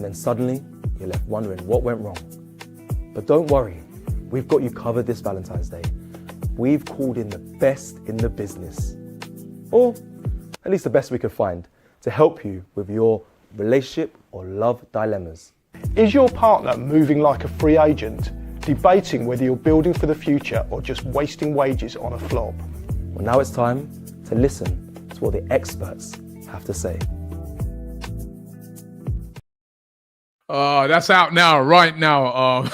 then suddenly you're left wondering what went wrong. But don't worry, we've got you covered this Valentine's Day. We've called in the best in the business, or at least the best we could find, to help you with your relationship or love dilemmas. Is your partner moving like a free agent, debating whether you're building for the future or just wasting wages on a flop? Well, now it's time to listen to what the experts have to say. That's out now, right now.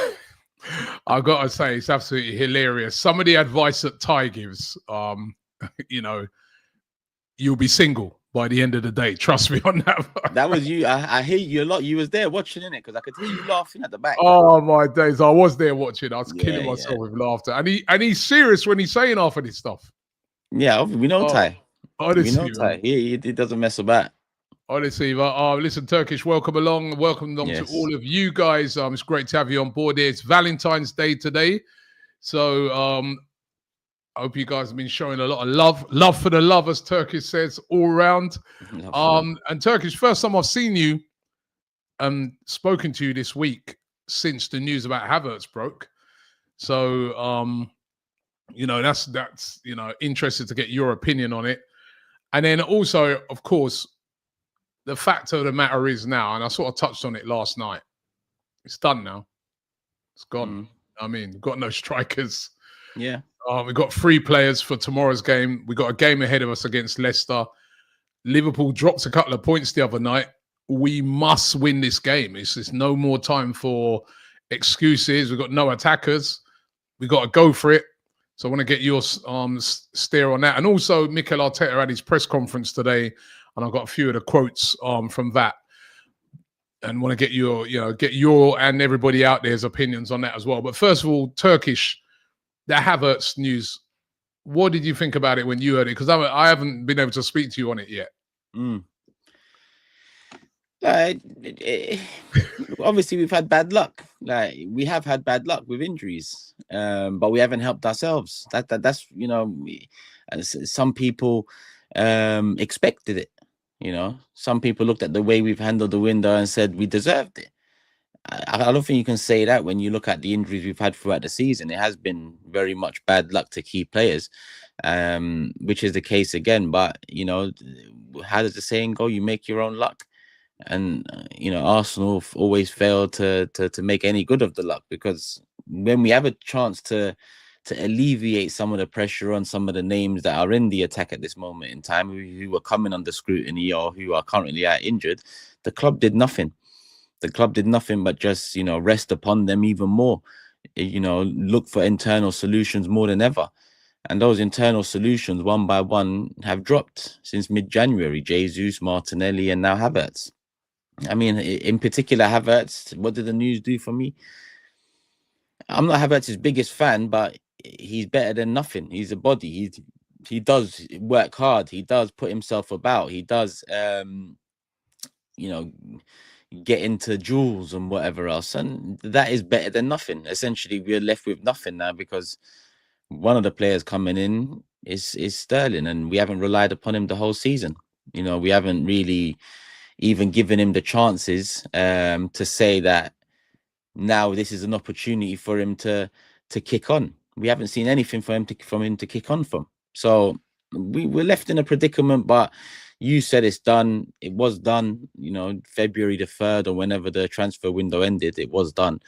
I've got to say, it's absolutely hilarious. Some of the advice that Ty gives, you'll be single by the end of the day. Trust me on that. That was you. I hear you a lot. You was there watching, innit? Because I could hear you laughing at the back. Oh my days! I was there watching. I was killing myself with laughter. And he's serious when he's saying half of this stuff. Yeah, we know Ty. Honestly, we know Ty. He doesn't mess about. Honestly, listen, Turkish, welcome along. Welcome along to all of you guys. It's great to have you on board here. It's Valentine's Day today. So I hope you guys have been showing a lot of love. Love for the love, as Turkish says, all around. And Turkish, first time I've seen you, spoken to you this week since the news about Havertz broke. So, that's interested to get your opinion on it. And then also, of course, the fact of the matter is now, and I sort of touched on it last night, it's done now. It's gone. I mean, we've got no strikers. Yeah. We've got 3 players for tomorrow's game. We've got a game ahead of us against Leicester. Liverpool dropped a couple of points the other night. We must win this game. It's no more time for excuses. We've got no attackers. We've got to go for it. So I want to get your steer on that. And also, Mikel Arteta had his press conference today, and I've got a few of the quotes from that, and want to get your and everybody out there's opinions on that as well. But first of all, Turkish, the Havertz news. What did you think about it when you heard it? Because I haven't been able to speak to you on it yet. Obviously, we've had bad luck. We have had bad luck with injuries, but we haven't helped ourselves. That's some people expected it. Some people looked at the way we've handled the window and said we deserved it. I don't think you can say that when you look at the injuries we've had throughout the season. It has been very much bad luck to key players, which is the case again. But, how does the saying go? You make your own luck. And, Arsenal always failed to make any good of the luck, because when we have a chance to alleviate some of the pressure on some of the names that are in the attack at this moment in time, who are coming under scrutiny or who are currently out injured, the club did nothing. The club did nothing but just, rest upon them even more, look for internal solutions more than ever. And those internal solutions, one by one, have dropped since mid-January. Jesus, Martinelli, and now Havertz. I mean, in particular, Havertz, what did the news do for me? I'm not Havertz's biggest fan, but he's better than nothing. He's a body. He does work hard. He does put himself about. He does, get into duels and whatever else. And that is better than nothing. Essentially, we're left with nothing now because one of the players coming in is Sterling, and we haven't relied upon him the whole season. We haven't really even given him the chances to say that now this is an opportunity for him to kick on. We haven't seen anything from him to kick on from. So we're left in a predicament, but you said it's done. It was done, February the 3rd or whenever the transfer window ended, it was done.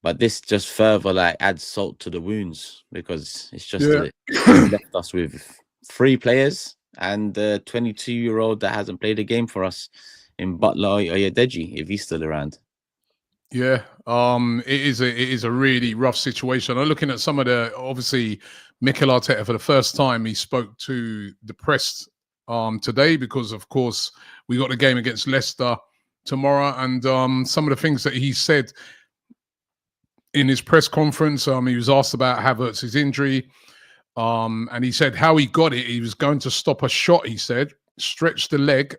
But this just further adds salt to the wounds, because it's just left us with 3 players and a 22-year-old that hasn't played a game for us in Butler or Oyedeji, if he's still around. Yeah, it is a really rough situation. I'm looking at some of obviously, Mikel Arteta, for the first time, he spoke to the press today, because, of course, we got the game against Leicester tomorrow. And some of the things that he said in his press conference, he was asked about Havertz's injury. And he said how he got it. He was going to stop a shot, he said, stretched the leg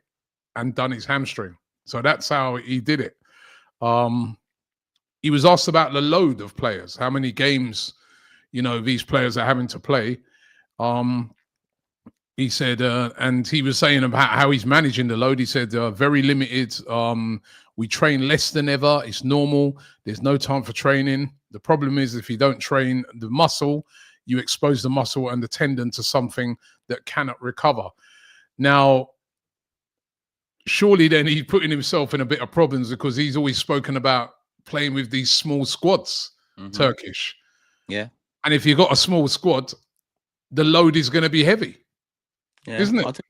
and done his hamstring. So that's how he did it. He was asked about the load of players, how many games, these players are having to play. He said, and he was saying about how he's managing the load. He said, very limited We train less than ever. It's normal. There's no time for training. The problem is if you don't train the muscle, you expose the muscle and the tendon to something that cannot recover. Now, surely then he's putting himself in a bit of problems because he's always spoken about playing with these small squads, Turkish. Yeah. And if you've got a small squad, the load is going to be heavy, isn't it?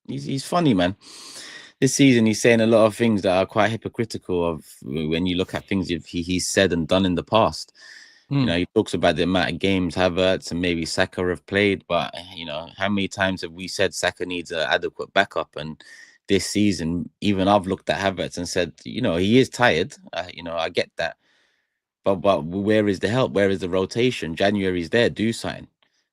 He's funny, man. This season, he's saying a lot of things that are quite hypocritical of when you look at things he's said and done in the past. You know, he talks about the amount of games Havertz and maybe Saka have played, but, you know, how many times have we said Saka needs an adequate backup? And this season, even I've looked at Havertz and said, you know, he is tired. You know, I get that. But where is the help? Where is the rotation? January's there, do sign.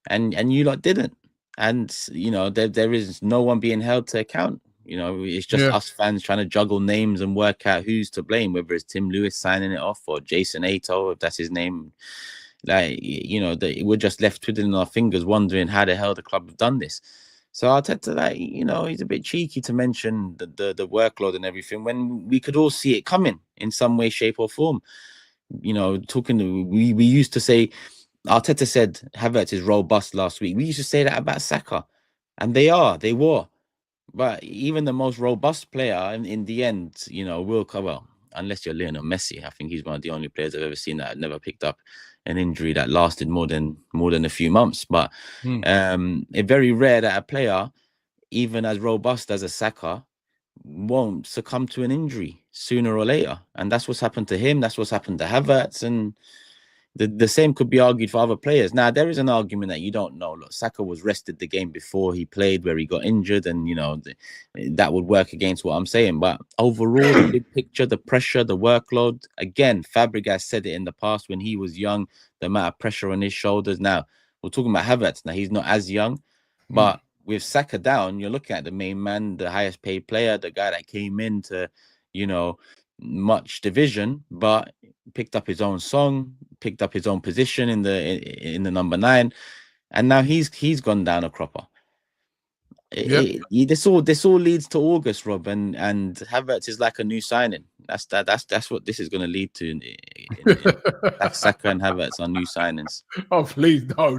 And you lot didn't. And, you know, there is no one being held to account. You know, it's just us fans trying to juggle names and work out who's to blame, whether it's Tim Lewis signing it off or Jason Ato, if that's his name. Like, you know, we're just left twiddling our fingers, wondering how the hell the club have done this. So Arteta, like, you know, he's a bit cheeky to mention the workload and everything when we could all see it coming in some way, shape or form. You know, we used to say, Arteta said Havertz is robust last week. We used to say that about Saka, and they were. But even the most robust player, in the end, you know, will come. Well, unless you're Lionel Messi, I think he's one of the only players I've ever seen that never picked up an injury that lasted more than a few months. But it's very rare that a player, even as robust as a Saka, won't succumb to an injury sooner or later. And that's what's happened to him. That's what's happened to Havertz. And the same could be argued for other players. Now, there is an argument that you don't know. Look, Saka was rested the game before he played where he got injured. And, you know, that would work against what I'm saying. But overall, the big picture, the pressure, the workload. Again, Fabregas said it in the past when he was young, the amount of pressure on his shoulders. Now, we're talking about Havertz. Now, he's not as young. But with Saka down, you're looking at the main man, the highest paid player, the guy that came into, you know, much division, but picked up his own song, picked up his own position in the number 9, and now he's gone down a cropper. This all leads to August, Rob, and Havertz is like a new signing. That's what this is going to lead to. Saka and Havertz are new signings. Oh, please, no.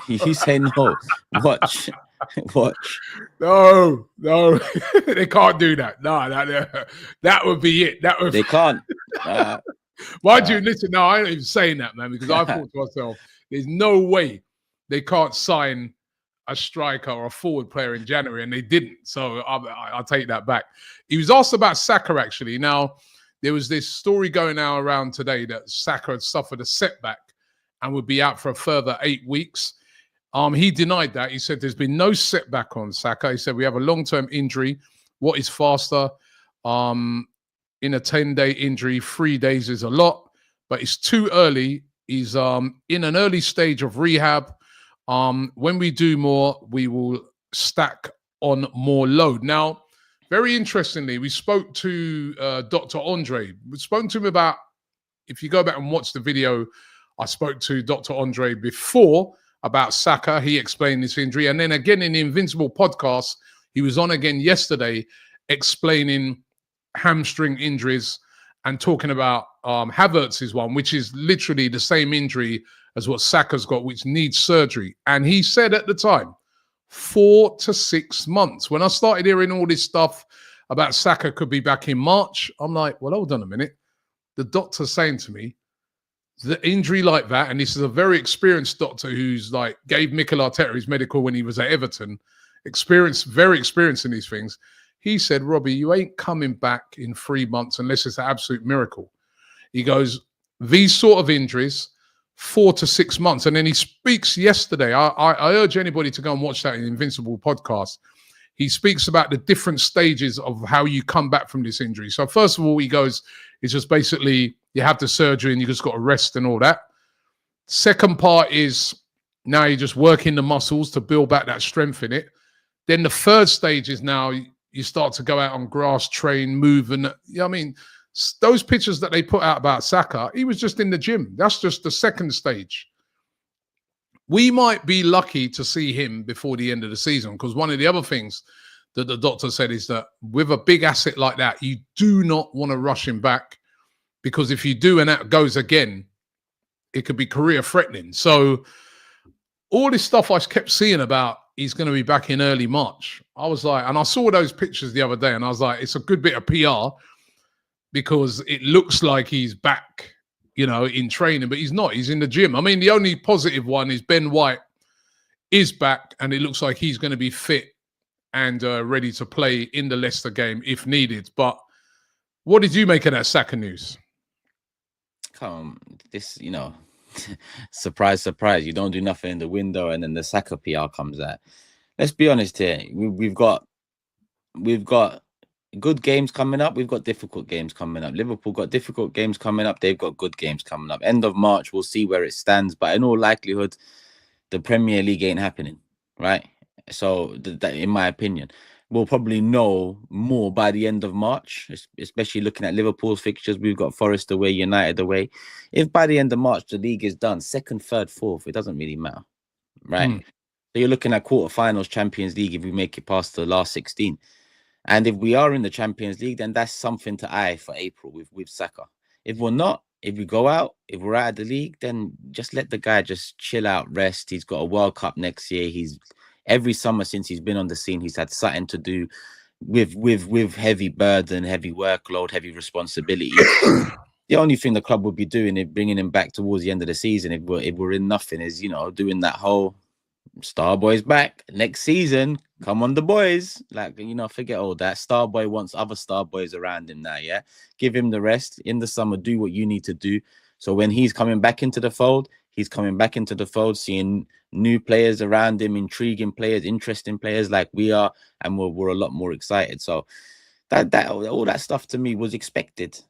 You say no. Watch. No. They can't do that. No, that would be it. They can't. Mind you, listen, no, I ain't even saying that, man, because I thought to myself, there's no way they can't sign a striker or a forward player in January, and they didn't. So I'll take that back. He was asked about Saka, actually. Now, there was this story going out around today that Saka had suffered a setback and would be out for a further 8 weeks. He denied that. He said there's been no setback on Saka. He said we have a long-term injury. What is faster? In a 10-day injury, 3 days is a lot, but it's too early. He's in an early stage of rehab. When we do more, we will stack on more load. Now, very interestingly, we spoke to Dr. Andre. We've spoken to him about, if you go back and watch the video, I spoke to Dr. Andre before about Saka. He explained this injury. And then again in the Invincible podcast, he was on again yesterday explaining hamstring injuries and talking about Havertz's one, which is literally the same injury as what Saka's got, which needs surgery. And he said at the time, 4 to 6 months. When I started hearing all this stuff about Saka could be back in March, I'm like, well, hold on a minute. The doctor's saying to me, the injury like that, and this is a very experienced doctor who's like gave Mikel Arteta his medical when he was at Everton, very experienced in these things. He said, Robbie, you ain't coming back in 3 months unless it's an absolute miracle. He goes, these sort of injuries, 4 to 6 months. And then he speaks yesterday. I urge anybody to go and watch that in Invincible podcast. He speaks about the different stages of how you come back from this injury. So first of all, he goes, it's just basically you have the surgery and you just got to rest and all that. Second part is now you're just working the muscles to build back that strength in it. Then the third stage is now you start to go out on grass, train, move. And I mean, those pictures that they put out about Saka, he was just in the gym. That's just the second stage. We might be lucky to see him before the end of the season because one of the other things that the doctor said is that with a big asset like that, you do not want to rush him back, because if you do and that goes again, it could be career threatening. So all this stuff I kept seeing about he's going to be back in early March, I was like, and I saw those pictures the other day and I was like, it's a good bit of PR because it looks like he's back, you know, in training, but he's not. He's in the gym. I mean, the only positive one is Ben White is back and it looks like he's going to be fit and ready to play in the Leicester game if needed. But what did you make of that Saka news? This, you know, surprise, surprise. You don't do nothing in the window and then the Saka PR comes out. Let's be honest here. We've got good games coming up. We've got difficult games coming up. Liverpool got difficult games coming up. They've got good games coming up. End of March, we'll see where it stands. But in all likelihood, the Premier League ain't happening, right? So, in my opinion, we'll probably know more by the end of March, especially looking at Liverpool's fixtures. We've got Forest away, United away. If by the end of March, the league is done, second, third, fourth, it doesn't really matter, right? So you're looking at quarterfinals, Champions League, if we make it past the last 16. And if we are in the Champions League, then that's something to eye for April with Saka. If we're not, if we go out, if we're out of the league, then just let the guy just chill out, rest. He's got a World Cup next year. Every summer since he's been on the scene, he's had something to do with heavy burden, heavy workload, heavy responsibility. The only thing the club would be doing is bringing him back towards the end of the season if we're in nothing, is, you know, doing that whole Starboy's back next season. Come on, the boys. Like, you know, forget all that. Starboy wants other Starboys around him now, yeah? Give him the rest. In the summer, do what you need to do. So when he's coming back into the fold, seeing new players around him, intriguing players, interesting players like we are, and we're a lot more excited. So that all that stuff to me was expected.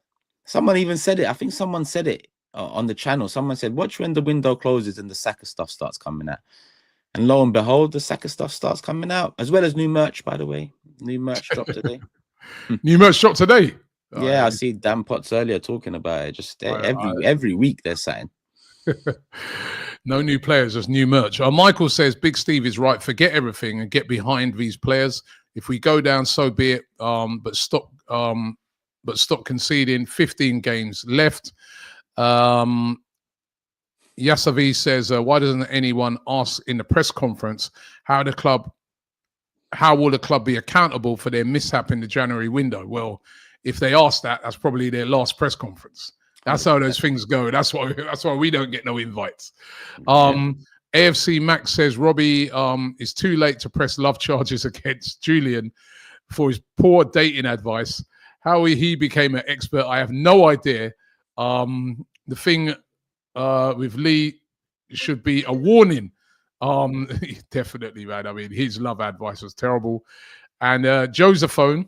Someone even said it. I think someone said it on the channel. Someone said, watch when the window closes and the Saka stuff starts coming out. And lo and behold, the Saka stuff starts coming out, as well as new merch, by the way. New merch dropped today. New merch dropped today? Yeah, I see Dan Potts earlier talking about it. Just every week they're saying. No new players, just new merch. Michael says, Big Steve is right. Forget everything and get behind these players. If we go down, so be it. But stop conceding. 15 games left. Yasavi says, why doesn't anyone ask in the press conference how will the club be accountable for their mishap in the January window? Well, if they ask that, that's probably their last press conference. That's how those things go. That's why we don't get no invites. AFC Max says Robbie is too late to press love charges against Julian for his poor dating advice. How he became an expert, I have no idea. The thing with Lee should be a warning. Definitely, man. I mean, his love advice was terrible. And Josephone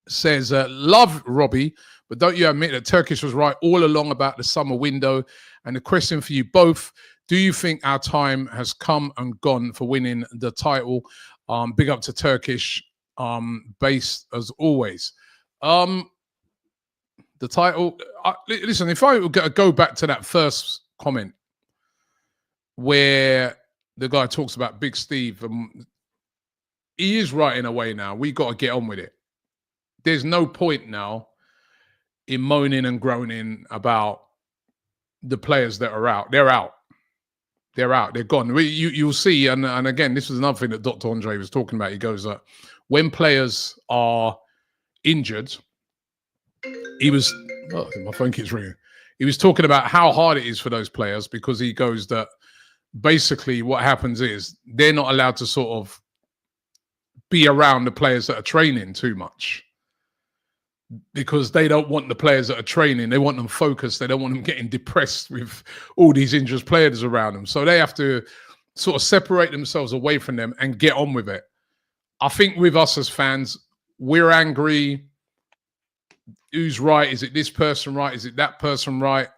says, love Robbie, but don't you admit that Turkish was right all along about the summer window? And the question for you both, do you think our time has come and gone for winning the title? Big up to Turkish, base as always. The title, listen, if I go back to that first comment where the guy talks about Big Steve, he is right in a way now. We got to get on with it. There's no point now in moaning and groaning about the players that are out. They're out. They're out. They're gone. You'll see, and again, this was another thing that Dr. Andre was talking about. He goes that when players are injured, my phone keeps ringing. He was talking about how hard it is for those players, because he goes that basically what happens is they're not allowed to sort of be around the players that are training too much, because they don't want the players that are training. They want them focused. They don't want them getting depressed with all these injured players around them. So they have to sort of separate themselves away from them and get on with it. I think with us as fans, we're angry. Who's right? Is it this person right? Is it that person right?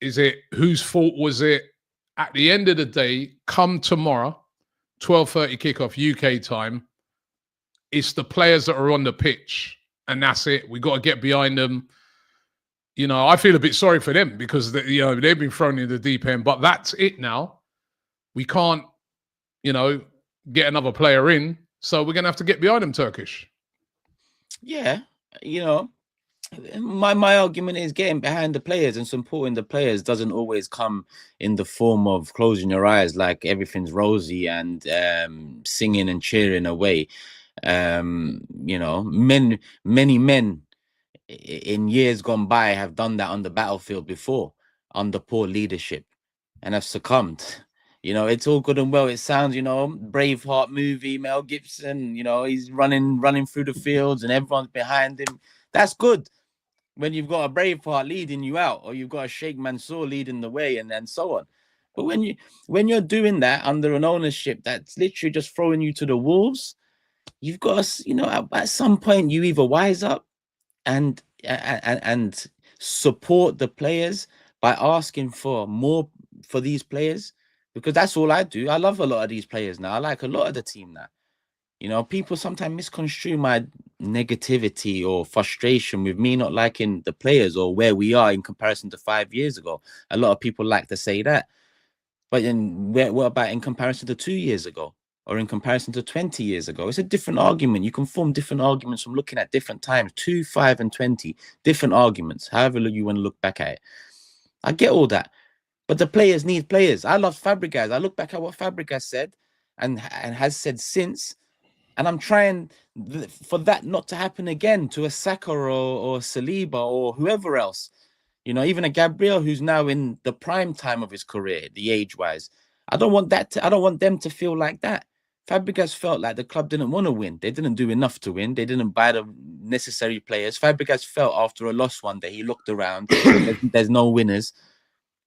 Is it whose fault was it? At the end of the day, come tomorrow, 12:30 kickoff UK time, it's the players that are on the pitch, and that's it. We got to get behind them. You know, I feel a bit sorry for them because they've been thrown in the deep end, but that's it now. We can't, get another player in. So we're going to have to get behind them, Turkish. Yeah, you know, my argument is getting behind the players and supporting the players doesn't always come in the form of closing your eyes like everything's rosy and singing and cheering away. You know, many men in years gone by have done that on the battlefield before under poor leadership and have succumbed. You know, it's all good and well. It sounds, you know, Braveheart movie, Mel Gibson, you know, he's running through the fields and everyone's behind him. That's good when you've got a Braveheart leading you out, or you've got a Sheikh Mansour leading the way, and so on. But when you're doing that under an ownership that's literally just throwing you to the wolves, you've got to, you know, at some point you either wise up and support the players by asking for more for these players, because that's all I do. I love a lot of these players now. I like a lot of the team now. You know, people sometimes misconstrue my negativity or frustration with me not liking the players or where we are in comparison to 5 years ago. A lot of people like to say that. But then what about in comparison to 2 years ago or in comparison to 20 years ago? It's a different argument. You can form different arguments from looking at different times, 2, 5, and 20, different arguments, however you want to look back at it. I get all that. But the players need players. I love Fabregas. I look back at what Fabregas said and has said since. And I'm trying for that not to happen again to a Saka or Saliba or whoever else. You know, even a Gabriel who's now in the prime time of his career, the age-wise. I don't want them to feel like that. Fabregas felt like the club didn't want to win. They didn't do enough to win. They didn't buy the necessary players. Fabregas felt after a loss one day, he looked around. There's no winners.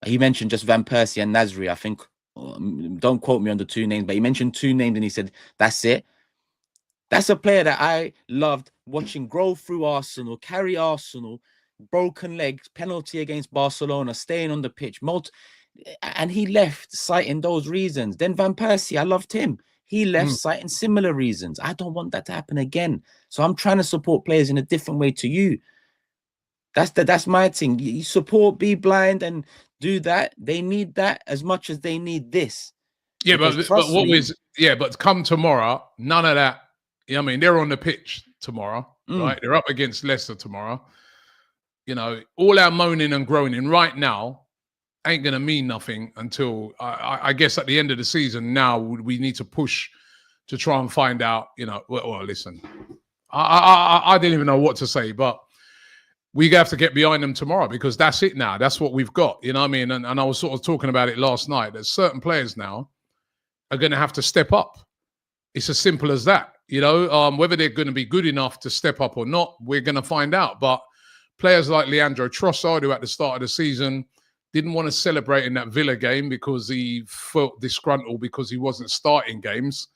He mentioned just Van Persie and Nasri, I think. Don't quote me on the 2 names, but he mentioned 2 names and he said, that's it. That's a player that I loved watching grow through Arsenal, carry Arsenal, broken legs, penalty against Barcelona, staying on the pitch. And he left citing those reasons. Then Van Persie, I loved him. He left citing similar reasons. I don't want that to happen again. So I'm trying to support players in a different way to you. That's my thing. You support, be blind and do that. They need that as much as they need this. Yeah, but come tomorrow, none of that. You know what I mean? They're on the pitch tomorrow, right? They're up against Leicester tomorrow. You know, all our moaning and groaning right now ain't going to mean nothing until, I guess, at the end of the season. Now we need to push to try and find out, you know, well listen, I didn't even know what to say, but we have to get behind them tomorrow because that's it now. That's what we've got, you know what I mean? And I was sort of talking about it last night, that certain players now are going to have to step up. It's as simple as that. You know, whether they're going to be good enough to step up or not, we're going to find out. But players like Leandro Trossard, who at the start of the season didn't want to celebrate in that Villa game because he felt disgruntled because he wasn't starting games.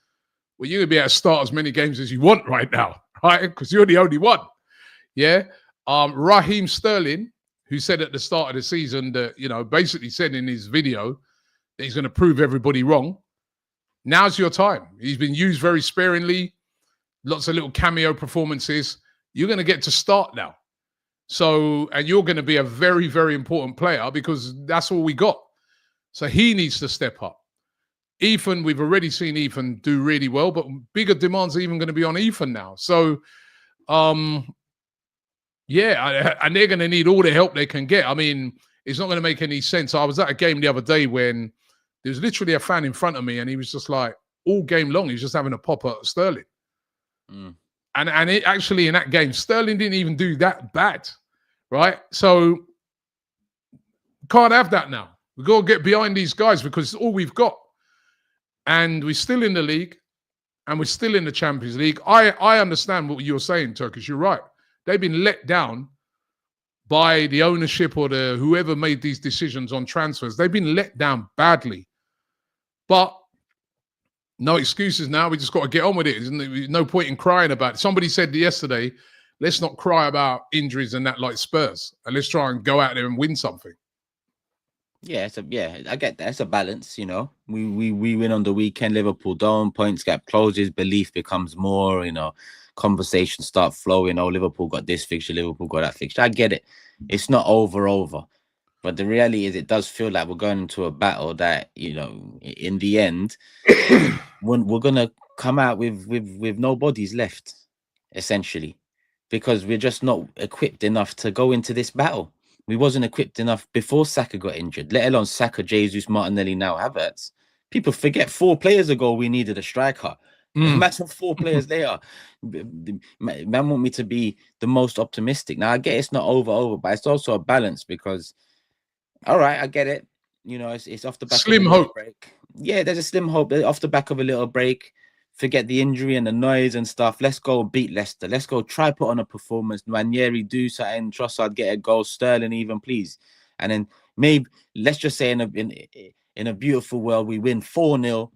Well, you're going to be able to start as many games as you want right now, right? Because you're the only one. Yeah. Raheem Sterling, who said at the start of the season that, you know, basically said in his video that he's going to prove everybody wrong. Now's your time. He's been used very sparingly. Lots of little cameo performances. You're going to get to start now. So, and you're going to be a very, very important player because that's all we got. So he needs to step up. Ethan, we've already seen Ethan do really well, but bigger demands are even going to be on Ethan now. So, yeah, and they're going to need all the help they can get. I mean, it's not going to make any sense. I was at a game the other day when there was literally a fan in front of me and he was just like, all game long, he was just having a pop at Sterling. And it actually in that game, Sterling didn't even do that bad, right? So can't have that now. We've got to get behind these guys because it's all we've got. And we're still in the league and we're still in the Champions League. I understand what you're saying, Turkish. You're right. They've been let down by the ownership or the whoever made these decisions on transfers. They've been let down badly. But no excuses now. We just got to get on with it. There's no point in crying about it. Somebody said yesterday, let's not cry about injuries and that like Spurs. And let's try and go out there and win something. Yeah, I get that. It's a balance, you know. We win on the weekend, Liverpool don't, points gap closes, belief becomes more, you know, conversations start flowing. Oh, Liverpool got this fixture, Liverpool got that fixture. I get it. It's not over. But the reality is it does feel like we're going into a battle that, you know, in the end, when we're going to come out with no bodies left, essentially, because we're just not equipped enough to go into this battle. We wasn't equipped enough before Saka got injured, let alone Saka, Jesus, Martinelli, now Havertz. People forget 4 players ago we needed a striker. Imagine 4 players later. Man want me to be the most optimistic. Now I get it's not over, but it's also a balance, because all right, I get it. You know, it's off the back Slim of a hope. break. Yeah, there's a slim hope off the back of a little break. Forget the injury and the noise and stuff. Let's go beat Leicester. Let's go try put on a performance. Ranieri do something. Trossard get a goal. Sterling even, please. And then maybe let's just say in a beautiful world we win 4-0.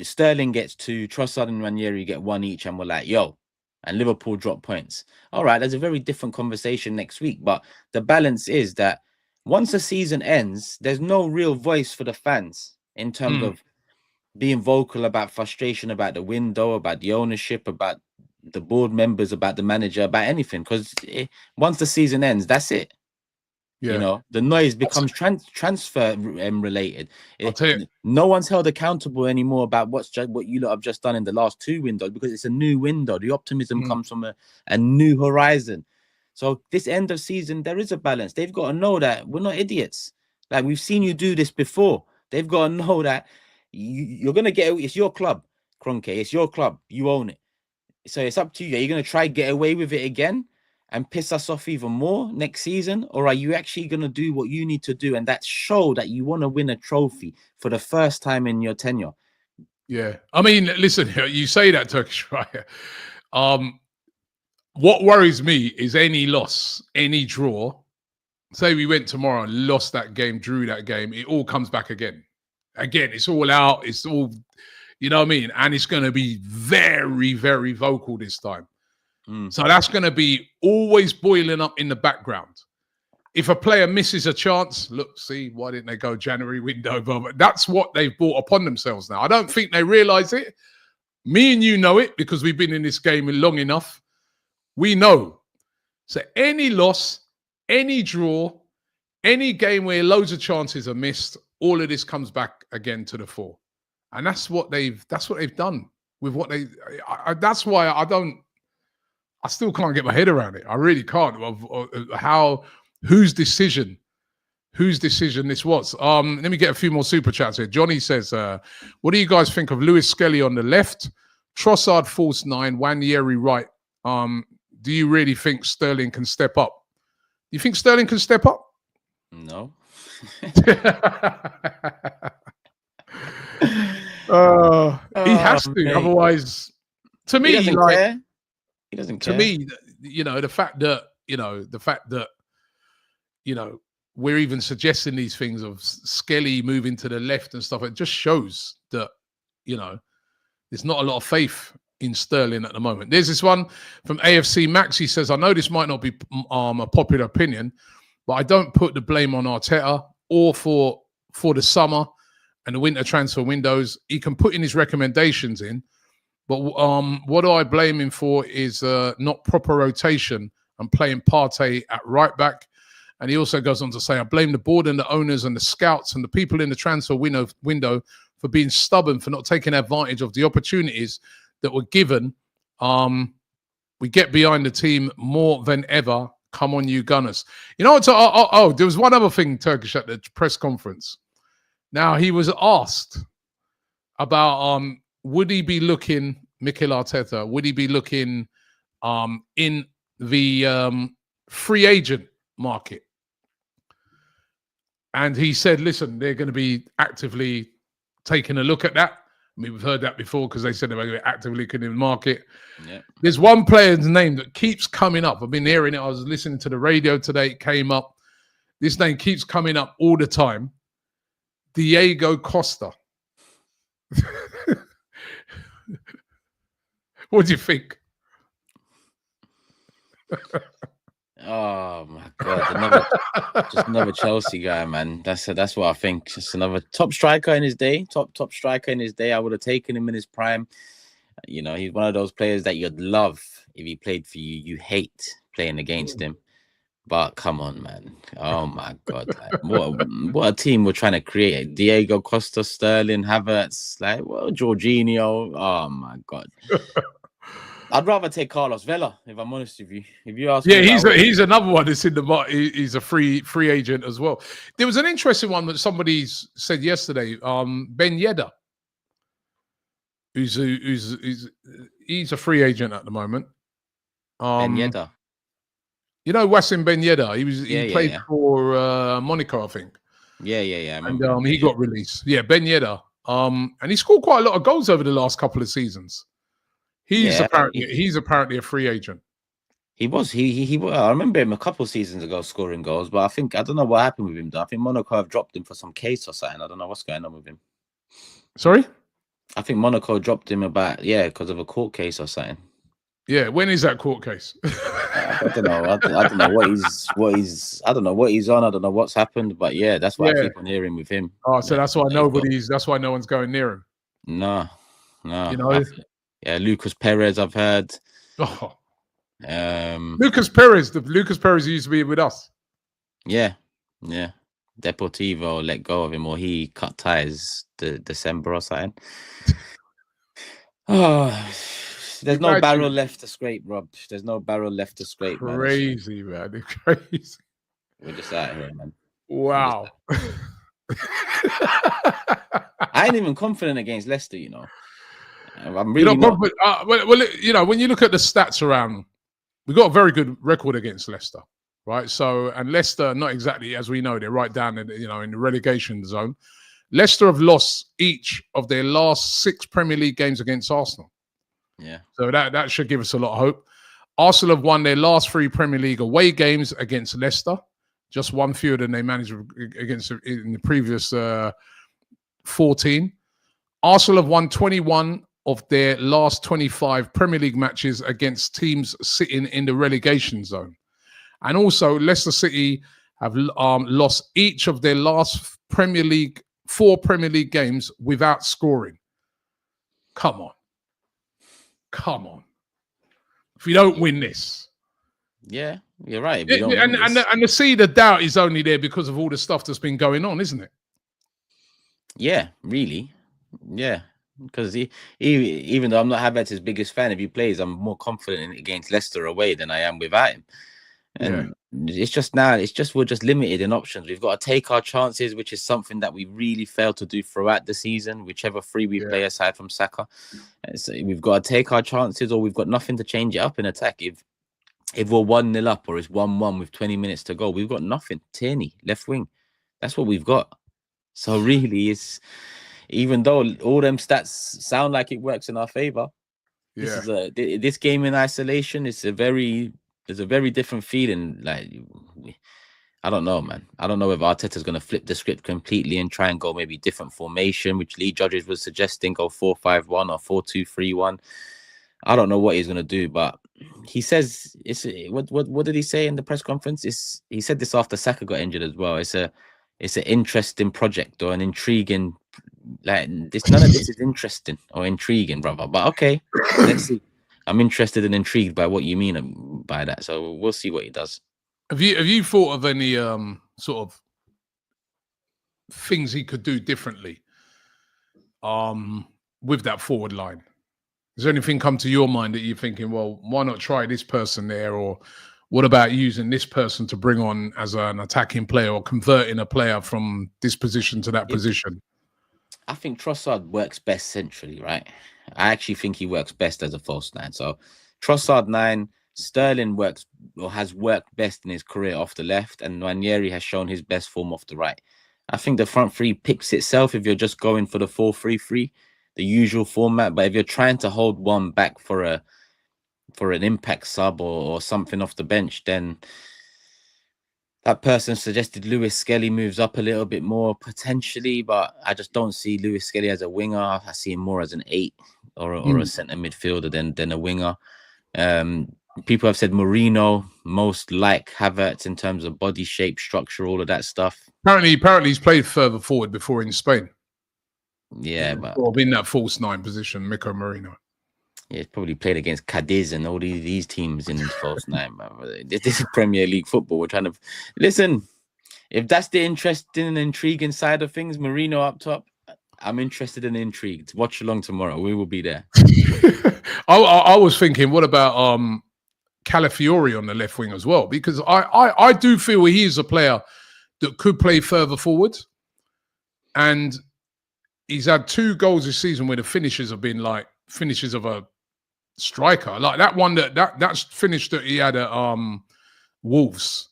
Sterling gets 2. Trossard and Ranieri get 1 each, and we're like, yo. And Liverpool drop points. All right, there's a very different conversation next week. But the balance is that once the season ends, there's no real voice for the fans in terms of being vocal about frustration, about the window, about the ownership, about the board members, about the manager, about anything. Because once the season ends, that's it. Yeah. You know, the noise becomes transfer related. I'll tell you. No one's held accountable anymore about what you lot have just done in the last 2 windows, because it's a new window. The optimism comes from a new horizon. So this end of season, there is a balance. They've got to know that we're not idiots. Like, we've seen you do this before. They've got to know that you're going to get it. It's your club, Kroenke. It's your club. You own it. So it's up to you. Are you going to try get away with it again and piss us off even more next season? Or are you actually going to do what you need to do, and that show that you want to win a trophy for the first time in your tenure? Yeah. I mean, listen, you say that, Turkish, right? What worries me is any loss, any draw. Say we went tomorrow and lost that game, drew that game, it all comes back again. Again, it's all out. It's all, you know what I mean? And it's going to be very, very vocal this time. So that's going to be always boiling up in the background. If a player misses a chance, look, see, why didn't they go January window? But that's what they've brought upon themselves now. I don't think they realize it. Me and you know it, because we've been in this game long enough. We know. So any loss, any draw, any game where loads of chances are missed, all of this comes back again to the fore. And that's what they've done with what they. That's why I still can't get my head around it. I really can't. Of whose decision this was. Let me get a few more super chats here. Johnny says, what do you guys think of Lewis Skelly on the left, Trossard false 9, Ranieri right? Do you really think Sterling can step up? Do you think Sterling can step up? No. He has to. Mate. Otherwise, to me, he doesn't care. He doesn't care. To me, the fact that we're even suggesting these things of Skelly moving to the left and stuff, it just shows that, there's not a lot of faith in Sterling at the moment. There's this one from AFC Max. He says, I know this might not be a popular opinion, but I don't put the blame on Arteta or for the summer and the winter transfer windows. He can put in his recommendations in, but what do I blame him for is not proper rotation and playing Partey at right back. And he also goes on to say, I blame the board and the owners and the scouts and the people in the transfer window for being stubborn, for not taking advantage of the opportunities that were given. We get behind the team more than ever. Come on, you Gunners. There was one other thing, Turkish, at the press conference. Now, he was asked about would he be looking, Mikel Arteta, would he be looking in the free agent market? And he said, listen, they're going to be actively taking a look at that. I mean, we've heard that before because they said they were going to be actively looking in the market. Yeah. There's one player's name that keeps coming up. I've been hearing it. I was listening to the radio today. It came up. This name keeps coming up all the time. Diego Costa. What do you think? Oh my God! Another Chelsea guy, man. That's what I think. Just another top striker in his day. Top striker in his day. I would have taken him in his prime. He's one of those players that you'd love if he played for you. You hate playing against him. But come on, man. Oh my God. Like, what a team we're trying to create. Diego Costa, Sterling, Havertz, like, well, Jorginho. Oh my God. I'd rather take Carlos Vela, if I'm honest with you. If you ask me, he's another one that's in the he's a free agent as well. There was an interesting one that somebody said yesterday. Ben Yedder, he's a free agent at the moment. Ben Yedder. You know Wassim Ben Yedder. He played for Monaco, I think. Yeah. And he got released. Yeah, Ben Yedder. And he scored quite a lot of goals over the last couple of seasons. He's apparently a free agent. He was. He I remember him a couple of seasons ago scoring goals, but I don't know what happened with him. I think Monaco have dropped him for some case or something. I don't know what's going on with him. Sorry? I think Monaco dropped him because of a court case or something. Yeah, when is that court case? I don't know. I don't know I don't know what he's on. I don't know what's happened, but yeah, that's what I keep on hearing with him. Oh, so that's why that's why no one's going near him. No. You know? Lucas Perez, I've heard. Oh. Lucas Perez used to be with us. Yeah. Deportivo let go of him, or he cut ties December or something. Oh, there's no barrel left to scrape, Rob. There's no barrel left to scrape. Crazy, man. Crazy. We're just out here, man. Wow. I ain't even confident against Leicester, you know. I'm really not. Well, you know, when you look at the stats around, we've got a very good record against Leicester, right? So, and Leicester, not exactly, as we know, they're right down in the relegation zone. Leicester have lost each of their last 6 Premier League games against Arsenal. Yeah. So that should give us a lot of hope. Arsenal have won their last 3 Premier League away games against Leicester. Just one fewer than they managed against in the previous 14. Arsenal have won 21 of their last 25 Premier League matches against teams sitting in the relegation zone. And also, Leicester City have lost each of their last 4 Premier League games without scoring. Come on. If we don't win this. Yeah, you're right. And the seed of doubt is only there because of all the stuff that's been going on, isn't it? Yeah, really. Yeah. Because even though I'm not Havertz's biggest fan, if he plays, I'm more confident against Leicester away than I am without him. And we're just limited in options. We've got to take our chances, which is something that we really failed to do throughout the season, whichever 3 we play aside from Saka. So we've got to take our chances, or we've got nothing to change it up in attack. If we're 1-0 up or it's 1-1 with 20 minutes to go, we've got nothing. Tierney, left wing. That's what we've got. So really, even though all them stats sound like it works in our favor, this game in isolation is a very different feeling. Like, I don't know, man. I don't know if Arteta's going to flip the script completely and try and go maybe different formation, which Lee Judges was suggesting, go 4-5-1 or 4-2-3-1. I don't know what he's going to do, but he says what did he say in the press conference? He said this after Saka got injured as well. It's an interesting project or an intriguing. Like this, none of this is interesting or intriguing, brother. But okay, let's see. I'm interested and intrigued by what you mean by that. So we'll see what he does. Have you thought of any sort of things he could do differently with that forward line? Has anything come to your mind that you're thinking, well, why not try this person there? Or what about using this person to bring on as an attacking player or converting a player from this position to that position? I think Trossard works best centrally, right? I actually think he works best as a false 9. So Trossard 9, Sterling works or has worked best in his career off the left, and Nwaneri has shown his best form off the right. I think the front 3 picks itself if you're just going for the 4-3-3, the usual format. But if you're trying to hold one back for an impact sub or something off the bench, then that person suggested Lewis Skelly moves up a little bit more potentially, but I just don't see Lewis Skelly as a winger. I see him more as an 8 or a centre midfielder than a winger. People have said Mourinho most like Havertz in terms of body shape, structure, all of that stuff. Apparently he's played further forward before in Spain. Yeah, but or in that false 9 position, Miko Mourinho. Yeah, probably played against Cadiz and all these teams in false nine, man. This is Premier League football. We're trying to listen. If that's the interesting and intriguing side of things, Mourinho up top, I'm interested and intrigued. Watch along tomorrow. We will be there. I was thinking, what about Calafiori on the left wing as well? Because I do feel he is a player that could play further forward. And he's had 2 goals this season where the finishes have been like finishes of a striker. Like that one that's finish that he had at Wolves.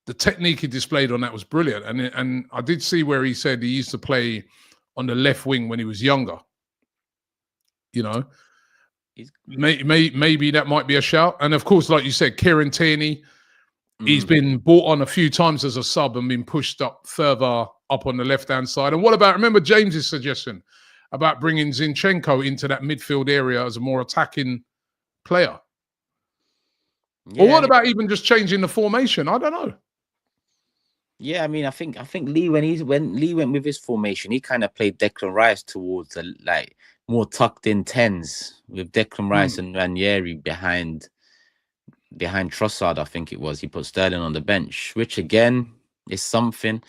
The technique he displayed on that was brilliant. And I did see where he said he used to play on the left wing when he was younger. You know, maybe that might be a shout. And of course, like you said, Kieran Tierney, he's been brought on a few times as a sub and been pushed up further up on the left-hand side. And what about, remember James's suggestion about bringing Zinchenko into that midfield area as a more attacking player? Yeah, or what about even just changing the formation? I don't know. Yeah, I mean, I think Lee, when Lee went with his formation, he kind of played Declan Rice towards the like more tucked in 10s with Declan Rice and Ranieri behind Trossard. I think it was. He put Sterling on the bench, which again is something.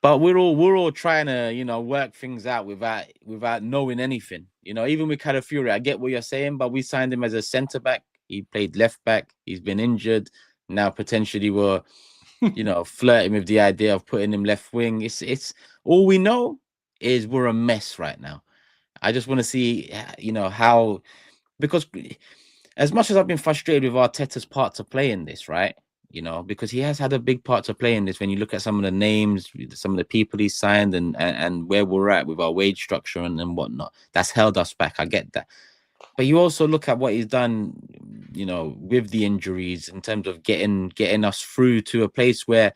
But we're all trying to work things out without knowing anything. Even with Calafiori, I get what you're saying, but we signed him as a centre back. He played left back. He's been injured. Now potentially we're flirting with the idea of putting him left wing. It's all we know is we're a mess right now. I just want to see, how, because as much as I've been frustrated with Arteta's part to play in this, right? Because he has had a big part to play in this. When you look at some of the names, some of the people he signed and where we're at with our wage structure and whatnot, that's held us back. I get that. But you also look at what he's done, with the injuries in terms of getting us through to a place where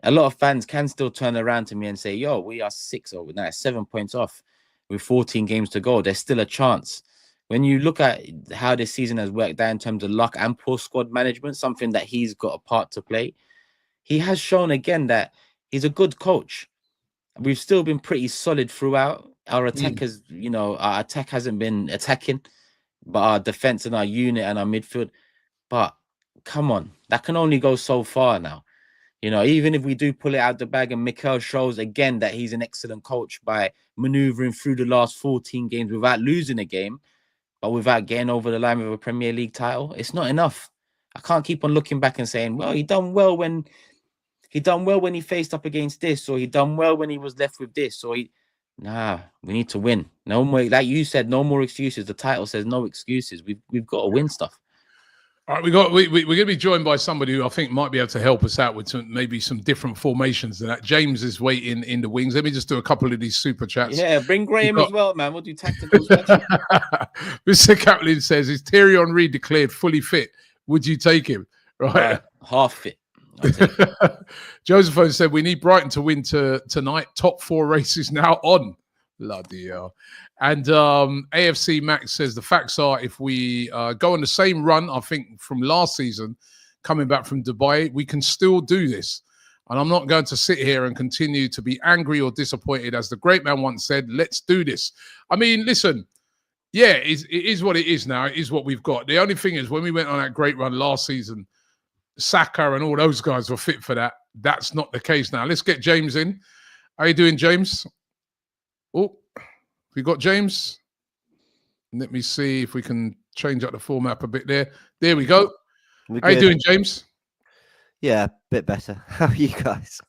a lot of fans can still turn around to me and say, yo, we are 7 points off with 14 games to go. There's still a chance. When you look at how this season has worked out in terms of luck and poor squad management, something that he's got a part to play, he has shown again that he's a good coach. We've still been pretty solid throughout. Our attack our attack hasn't been attacking, but our defense and our unit and our midfield. But come on, that can only go so far now. Even if we do pull it out the bag, and Mikel shows again that he's an excellent coach by maneuvering through the last 14 games without losing a game, but without getting over the line with a Premier League title, it's not enough. I can't keep on looking back and saying, well, he done well when he faced up against this, or he done well when he was left with this, or Nah, we need to win. No more, like you said, no more excuses. The title says no excuses. We've got to win stuff. All right, we're going to be joined by somebody who I think might be able to help us out with maybe some different formations than that. James is waiting in the wings. Let me just do a couple of these super chats. Yeah, bring Graham as well, man. We'll do tactical stuff. Mr. Kaplan says, is Thierry Henry declared fully fit? Would you take him? Right. Half fit. Josephine said, we need Brighton to win tonight. Top 4 races now on. Bloody hell. And AFC Max says, the facts are, if we go on the same run, I think, from last season, coming back from Dubai, we can still do this. And I'm not going to sit here and continue to be angry or disappointed. As the great man once said, let's do this. I mean, listen, yeah, it is what it is now. It is what we've got. The only thing is, when we went on that great run last season, Saka and all those guys were fit for that. That's not the case now. Let's get James in. How you doing, James? Oh, we got James. Let me see if we can change up the format a bit there. There we go. How you doing, James? Yeah, a bit better. How are you guys?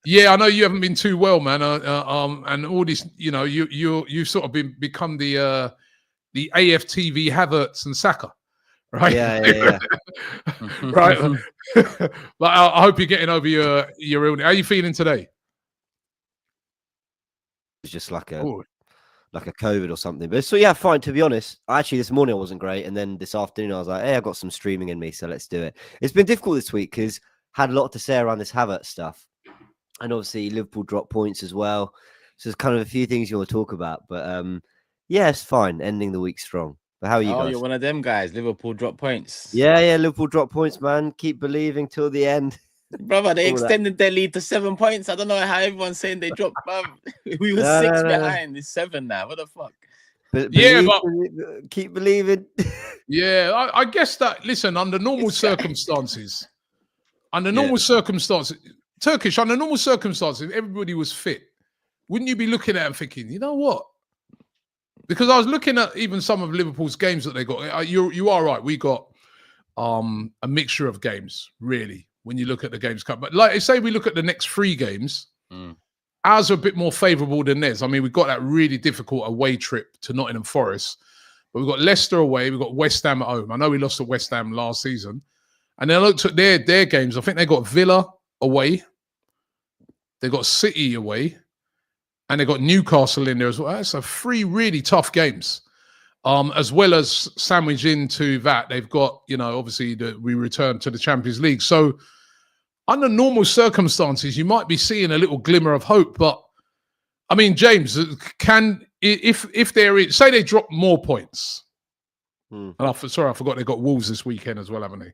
Yeah, I know you haven't been too well, man. And all this, you sort of become the AFTV Havertz and Saka. Right. Yeah. Right. But I hope you're getting over your illness. How are you feeling today? It's just like a COVID or something. But so yeah, fine. To be honest, actually this morning I wasn't great, and then this afternoon I was like, hey, I've got some streaming in me, so let's do it. It's been difficult this week because had a lot to say around this Havertz stuff, and obviously Liverpool dropped points as well. So there's kind of a few things you want to talk about, but yeah, it's fine. Ending the week strong. But how are you guys? You're one of them guys. Liverpool drop points. Yeah. Liverpool drop points, man. Keep believing till the end. Brother, they extended their lead to 7 points. I don't know how everyone's saying they dropped. We were 6 behind. It's 7 now. What the fuck? But keep believing. Yeah, I guess that. Listen, under normal circumstances, Turkish, under normal circumstances, if everybody was fit, wouldn't you be looking at it and thinking, you know what? Because I was looking at even some of Liverpool's games that they got. You are right. We got a mixture of games, really, when you look at the games. But like, say we look at the next 3 games, ours are a bit more favourable than theirs. I mean, we've got that really difficult away trip to Nottingham Forest, but we've got Leicester away, we've got West Ham at home. I know we lost to West Ham last season. And then I looked at their games. I think they got Villa away, they got City away, and they got Newcastle in there as well. That's 3 really tough games. As well as sandwiched into that, they've got, obviously we return to the Champions League. So under normal circumstances, you might be seeing a little glimmer of hope. But I mean, James, if there is, say they drop more points. And I forgot they got Wolves this weekend as well, haven't they?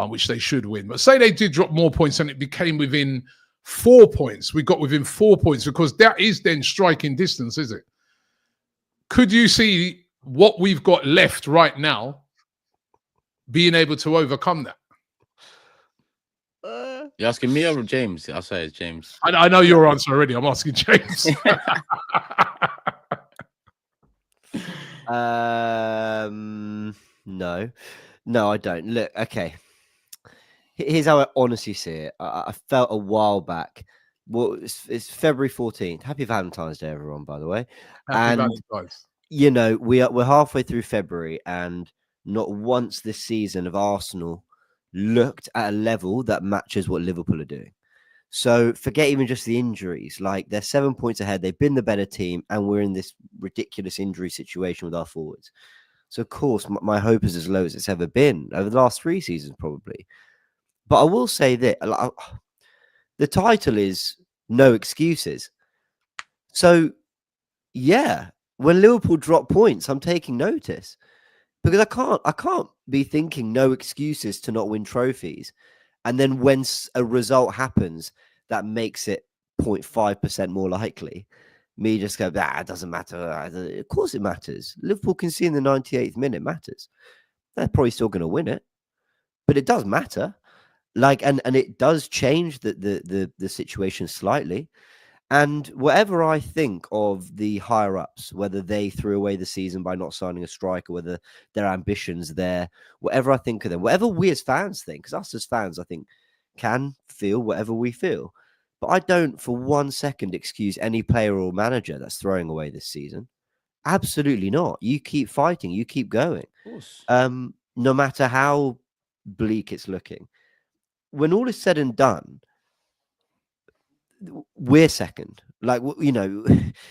Which they should win. But say they did drop more points and it became within 4 points. We got within 4 points because that is then striking distance, is it? Could you see what we've got left right now being able to overcome that? You're asking me or James? I'll say it's James. I know your answer already. I'm asking James. No, I don't. Look, okay. Here's how I honestly see it. I felt a while back. Well, it's February 14th. Happy Valentine's Day, everyone, by the way. Happy Valentine's. We're halfway through February, and not once this season have Arsenal looked at a level that matches what Liverpool are doing. So forget even just the injuries. Like, they're 7 points ahead. They've been the better team, and we're in this ridiculous injury situation with our forwards. So, of course, my hope is as low as it's ever been over the last 3 seasons, probably. But I will say that the title is No Excuses. So, yeah, when Liverpool drop points, I'm taking notice. Because I can't be thinking no excuses to not win trophies. And then when a result happens that makes it 0.5% more likely, me just go, it doesn't matter. Of course it matters. Liverpool can see in the 98th minute matters. They're probably still going to win it. But it does matter. Like, and it does change the situation slightly. And whatever I think of the higher-ups, whether they threw away the season by not signing a striker, whether their ambitions there, whatever I think of them, whatever we as fans think, because us as fans, I think, can feel whatever we feel. But I don't for 1 second excuse any player or manager that's throwing away this season. Absolutely not. You keep fighting. You keep going. Of course. No matter how bleak it's looking. When all is said and done, we're second. Like,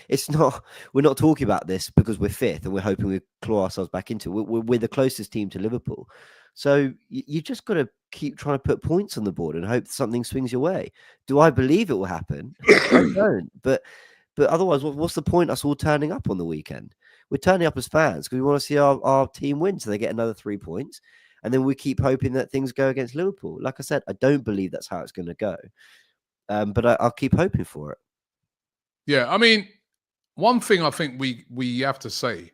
it's not, we're not talking about this because we're fifth and we're hoping we claw ourselves back into it. We're the closest team to Liverpool. So you just got to keep trying to put points on the board and hope something swings your way. Do I believe it will happen? I don't. But otherwise, what's the point us all turning up on the weekend? We're turning up as fans because we want to see our team win so they get another 3 points. And then we keep hoping that things go against Liverpool. Like I said, I don't believe that's how it's going to go. But I'll keep hoping for it. Yeah, I mean, one thing I think we have to say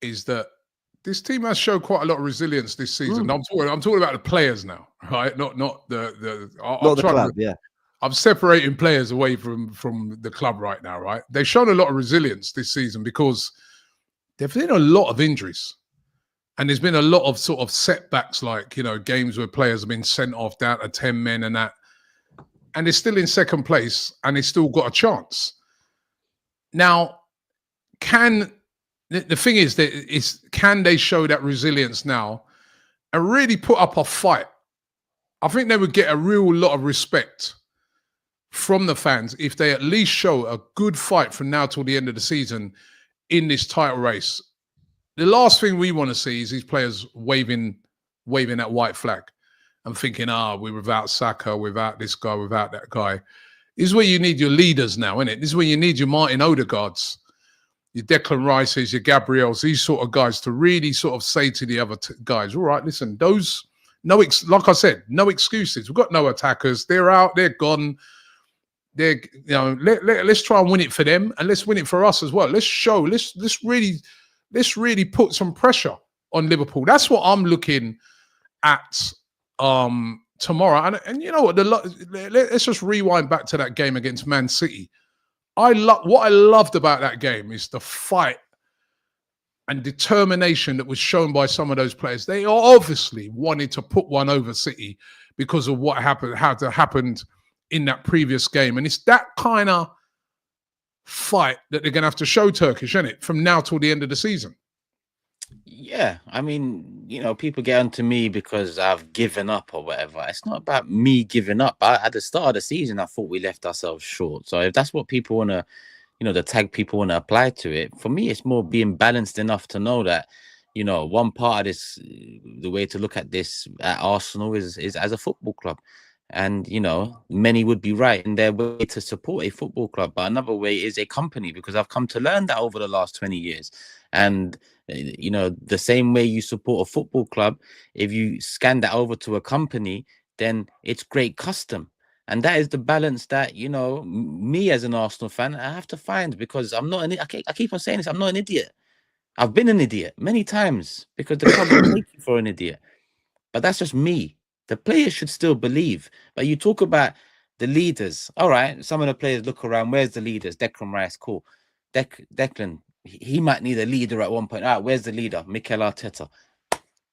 is that this team has shown quite a lot of resilience this season. I'm talking about the players now, right? Not the club. Yeah, I'm separating players away from the club right now, right? They've shown a lot of resilience this season because there've been a lot of injuries. And there's been a lot of sort of setbacks, like, games where players have been sent off down to 10 men and that. And they're still in second place and they've still got a chance. Now, the thing is, can they show that resilience now and really put up a fight? I think they would get a real lot of respect from the fans if they at least show a good fight from now till the end of the season in this title race. The last thing we want to see is these players waving that white flag and thinking, we're without Saka, without this guy, without that guy. This is where you need your leaders now, isn't it? This is where you need your Martin Odegaards, your Declan Rices, your Gabriels, these sort of guys to really sort of say to the other guys, all right, listen, like I said, no excuses. We've got no attackers. They're out, they're gone. let's try and win it for them, and let's win it for us as well. Let's really put some pressure on Liverpool. That's what I'm looking at tomorrow. And you know what? Let's just rewind back to that game against Man City. What I loved about that game is the fight and determination that was shown by some of those players. They obviously wanted to put one over City because of what happened in that previous game. And it's that kind of fight that they're going to have to show Turkish, isn't it, from now till the end of the season? Yeah, I mean, people get onto me because I've given up or whatever. It's not about me giving up. At the start of the season, I thought we left ourselves short. So if that's what people want to, the tag people want to apply to it, for me, it's more being balanced enough to know that, one part of this, the way to look at this at Arsenal is as a football club. And, many would be right in their way to support a football club. But another way is a company, because I've come to learn that over the last 20 years. And, the same way you support a football club, if you scan that over to a company, then it's great custom. And that is the balance that, me as an Arsenal fan, I have to find, because I'm not I keep on saying this, I'm not an idiot. I've been an idiot many times because the club will take you for an idiot. But that's just me. The players should still believe. But you talk about the leaders. All right, some of the players look around. Where's the leaders? Declan Rice, cool. Declan, he might need a leader at one point. All right, where's the leader? Mikel Arteta.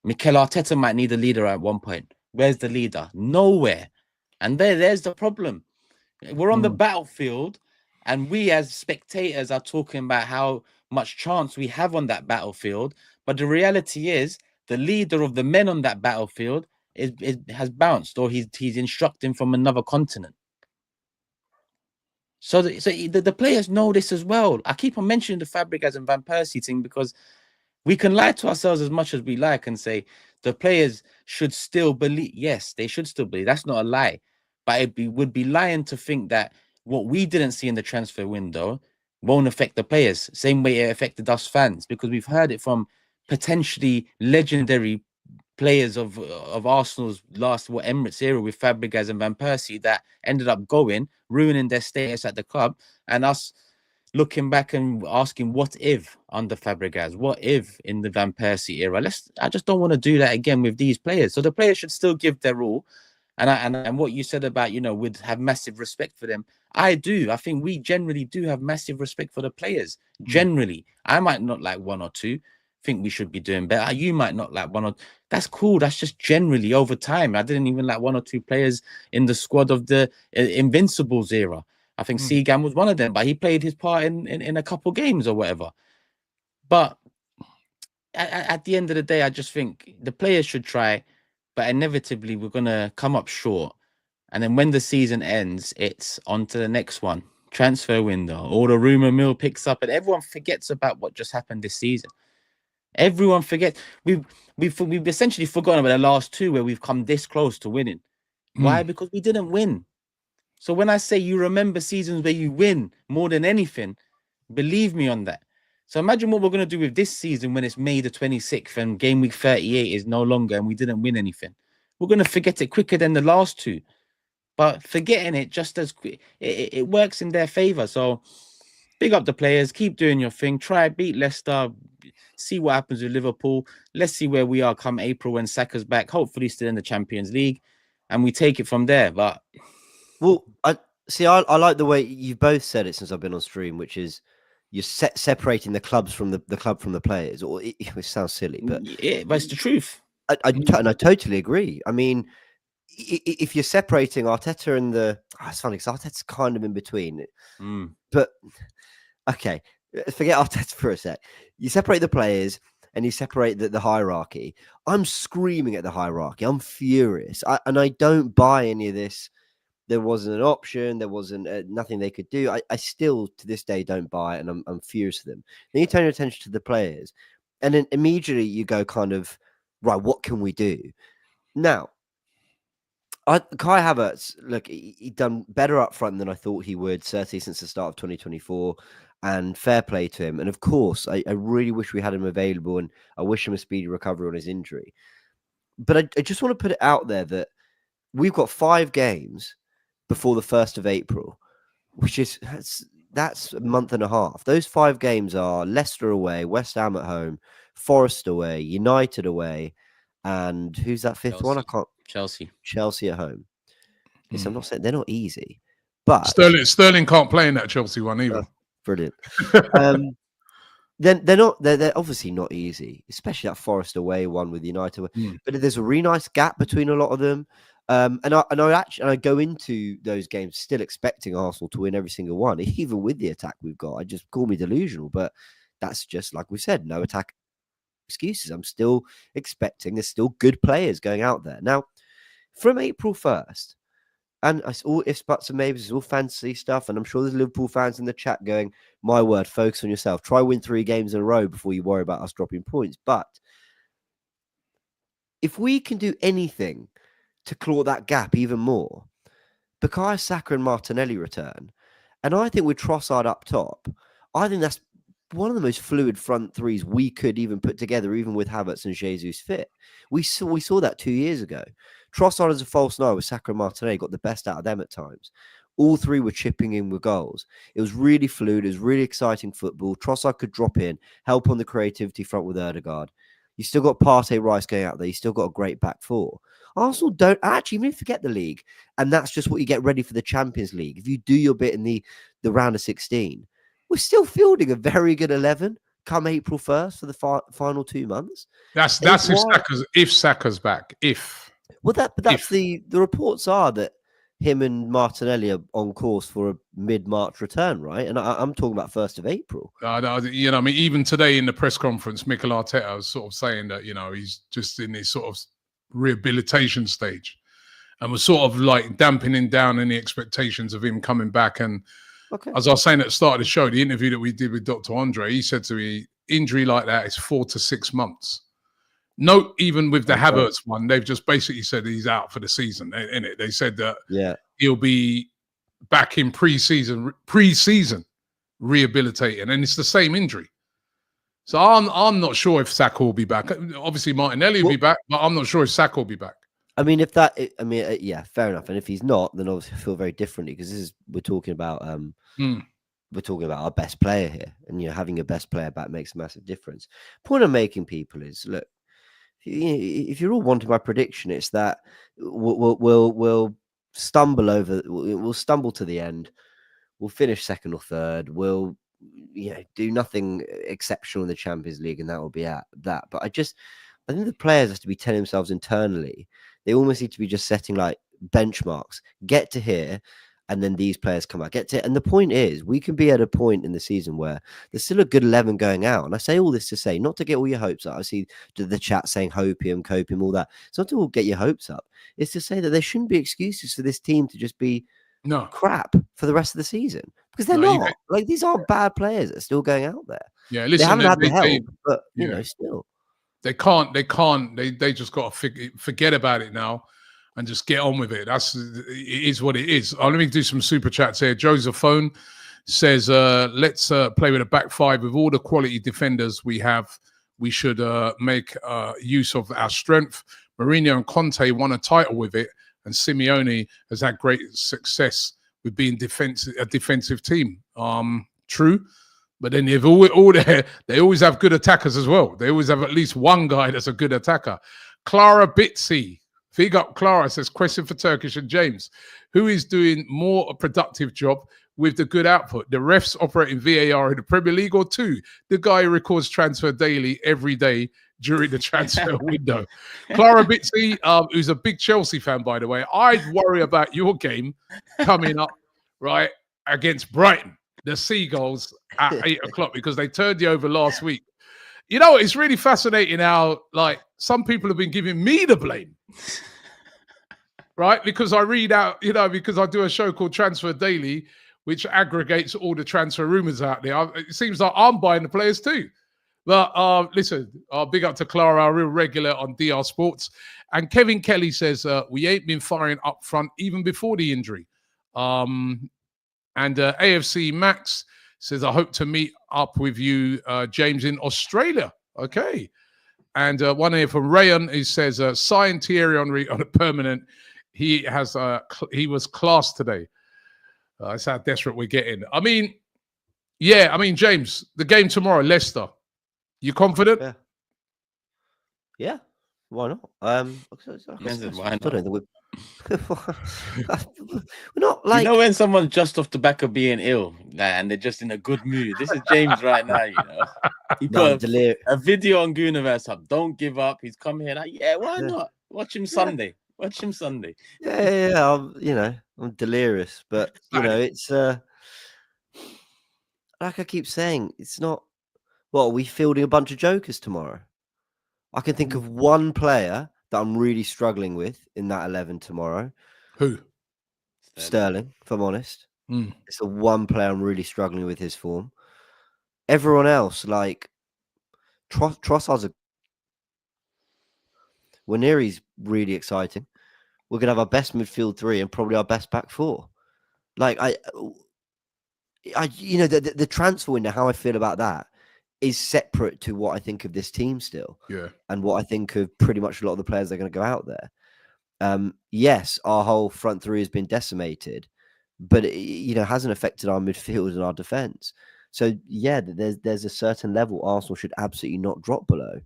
Mikel Arteta might need a leader at one point. Where's the leader? Nowhere. And there's the problem. We're on the battlefield, and we as spectators are talking about how much chance we have on that battlefield. But the reality is, the leader of the men on that battlefield has bounced, or he's instructing from another continent. So the players know this as well. I keep on mentioning the Fabregas and Van Persie thing because we can lie to ourselves as much as we like and say the players should still believe. Yes, they should still believe. That's not a lie. But would be lying to think that what we didn't see in the transfer window won't affect the players, same way it affected us fans, because we've heard it from potentially legendary players of Arsenal's last Emirates era with Fabregas and Van Persie that ended up ruining their status at the club, and us looking back and asking what if under Fabregas, what if in the Van Persie era. I just don't want to do that again with these players. So the players should still give their all. And what you said about, would have massive respect for them. I do. I think we generally do have massive respect for the players. Generally, I might not like one or two, think we should be doing better. You might not like one or that's cool. That's just generally over time. I didn't even like one or two players in the squad of the Invincibles era. I think Seagan was one of them, but he played his part in a couple games or whatever. But at the end of the day, I just think the players should try, but inevitably we're going to come up short. And then when the season ends, it's on to the next one. Transfer window, all the rumor mill picks up, and everyone forgets about what just happened this season. Everyone forgets. We've essentially forgotten about the last two where we've come this close to winning. Why? Because we didn't win. So when I say you remember seasons where you win more than anything, believe me on that. So imagine what we're going to do with this season when it's May the 26th and game week 38 is no longer and we didn't win anything. We're going to forget it quicker than the last two. But forgetting it just as quick, it works in their favor. So big up the players. Keep doing your thing. Try beat Leicester. See what happens with Liverpool. Let's see where we are come April when Saka's back. Hopefully still in the Champions League. And we take it from there. But well, I like the way you've both said it since I've been on stream, which is you're separating the clubs from the club from the players. Or it sounds silly, but but it's the truth. I totally agree. I mean, if you're separating Arteta and it's funny because Arteta's kind of in between. But okay, forget Arteta for a sec. You separate the players and you separate the hierarchy. I'm screaming at the hierarchy. I'm furious. And I don't buy any of this. There wasn't an option. There wasn't nothing they could do. I still, to this day, don't buy it, and I'm furious with them. Then you turn your attention to the players, and then immediately you go kind of, right, what can we do? Now, Kai Havertz, look, he done better up front than I thought he would, certainly since the start of 2024, and fair play to him. And of course, I really wish we had him available, and I wish him a speedy recovery on his injury. But I just want to put it out there that we've got 5 games before the 1st of April. which is that's a month and a half. Those 5 games are Leicester away, West Ham at home, Forest away, United away, and who's that fifth one? I can't. Chelsea at home. Listen, I'm not saying they're not easy, but Sterling can't play in that Chelsea one either. Brilliant. Then they're obviously not easy, especially that Forest away one with United. But there's a really nice gap between a lot of them. And I go into those games still expecting Arsenal to win every single one, even with the attack we've got. I just call me delusional, but that's just like we said, no attack excuses. I'm still expecting there's still good players going out there. Now, from April 1st, and it's all ifs, buts, and maybes, it's all fantasy stuff. And I'm sure there's Liverpool fans in the chat going, my word, focus on yourself. Try win 3 games in a row before you worry about us dropping points. But if we can do anything to claw that gap even more, Bukayo Saka and Martinelli return. And I think with Trossard up top, I think that's one of the most fluid front threes we could even put together, even with Havertz and Jesus fit. We saw that 2 years ago. Trossard as a false nine with Saka and Martinelli got the best out of them at times. All 3 were chipping in with goals. It was really fluid. It was really exciting football. Trossard could drop in, help on the creativity front with Ødegaard. You still got Partey, Rice going out there. You still got a great back 4. Arsenal don't actually even forget the league, and that's just what you get ready for the Champions League. If you do your bit in the round of 16, we're still fielding a very good 11 come April 1st for the final 2 months. That's if Saka's back. Well, that's the reports are that him and Martinelli are on course for a mid-March return, right? And I'm talking about 1st of April. You know, I mean, even today in the press conference, Mikel Arteta was sort of saying that, you know, he's just in this sort of rehabilitation stage, and was sort of like dampening down any expectations of him coming back. And as I was saying at the start of the show, the interview that we did with Dr. Andre, he said to me, injury like that is 4 to 6 months. No, even with the Havertz one, they've just basically said he's out for the season. Innit? They said that he'll be back in pre-season rehabilitating, and it's the same injury. So I'm not sure if Saka will be back. Obviously, Martinelli will be back, but I'm not sure if Saka will be back. I mean, yeah, fair enough. And if he's not, then obviously I feel very differently, because we're talking about our best player here, and having a best player back makes a massive difference. Point I'm making, people, is look. If you're all wanting my prediction, it's that we'll stumble over. We'll stumble to the end. We'll finish 2nd or 3rd. We'll do nothing exceptional in the Champions League, and that will be at that. But I think the players have to be telling themselves internally. They almost need to be just setting like benchmarks. Get to here, and then these players come out. Get to, and the point is, we can be at a point in the season where there's still a good 11 going out. And I say all this to say, not to get all your hopes up. I see the chat saying hopium, copium, all that. It's not to all get your hopes up. It's to say that there shouldn't be excuses for this team to just be crap for the rest of the season, because they're not. Like, these aren't bad players that are still going out there. Yeah, listen, they haven't had the help, but still. They can't. They just got to forget about it now and just get on with it. It is what it is. Let me do some super chats here. Joseph Phone says, let's play with a back 5 with all the quality defenders we have. We should make use of our strength. Mourinho and Conte won a title with it, and Simeone has had great success with being a defensive team. True. But then they always have good attackers as well. They always have at least one guy that's a good attacker. Clara Bitsy, big up Clara, says, question for Turkish and James. Who is doing more productive job with the good output? The refs operating VAR in the Premier League, or 2, the guy who records Transfer Daily every day during the transfer window? Clara Bitsy, who's a big Chelsea fan, by the way, I'd worry about your game coming up, right, against Brighton. The Seagulls at 8 o'clock, because they turned you over last week. You know, it's really fascinating how, like, some people have been giving me the blame, right? Because I read out, because I do a show called Transfer Daily, which aggregates all the transfer rumors out there. It seems like I'm buying the players too. But listen, big up to Clara, our real regular on DR Sports. And Kevin Kelly says, we ain't been firing up front even before the injury. And AFC Max says, I hope to meet up with you, James, in Australia. Okay. And one here from Rayon, he says, sign Thierry Henry on a permanent. He was class today. That's how desperate we're getting. I mean, yeah. I mean, James, the game tomorrow, Leicester. You confident? Yeah. Why not? Why not? We're not like, you know, when someone's just off the back of being ill, and they're just in a good mood. This is James right now. You know, he put a video on Gooniverse up. Don't give up. He's come here like, yeah, why not? Watch him Sunday. Watch him Sunday. Yeah. I'm delirious, but it's like I keep saying, it's not. What, are we fielding a bunch of jokers tomorrow? I can think of one player that I'm really struggling with in that 11 tomorrow. Who? Sterling, if I'm honest. It's the one player I'm really struggling with his form. Everyone else, like Trossard's Waneri's really exciting. We're gonna have our best midfield three and probably our best back four. Like the transfer window, how I feel about that is separate to what I think of this team still. Yeah. And what I think of pretty much a lot of the players that are going to go out there. Yes, our whole front three has been decimated, but it hasn't affected our midfield and our defense. So yeah, there's a certain level Arsenal should absolutely not drop below.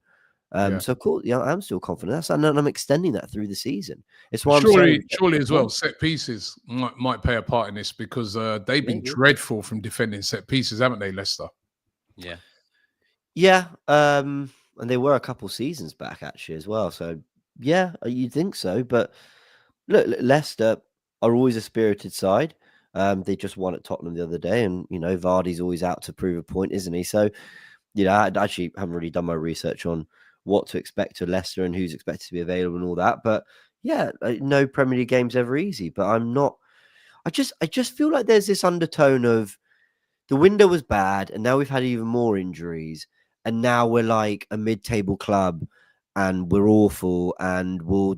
So of course, I'm still confident. And I'm extending that through the season. It's why surely as well, set pieces might play a part in this because they've been dreadful from defending set pieces, haven't they, Leicester? Yeah. Yeah, and they were a couple seasons back actually as well. So yeah, you'd think so. But look, Leicester are always a spirited side. They just won at Tottenham the other day, and Vardy's always out to prove a point, isn't he? So I actually haven't really done my research on what to expect to Leicester and who's expected to be available and all that. But yeah, no Premier League game's ever easy. But I'm not. I just feel like there's this undertone of the window was bad, and now we've had even more injuries. And now we're like a mid-table club and we're awful and we'll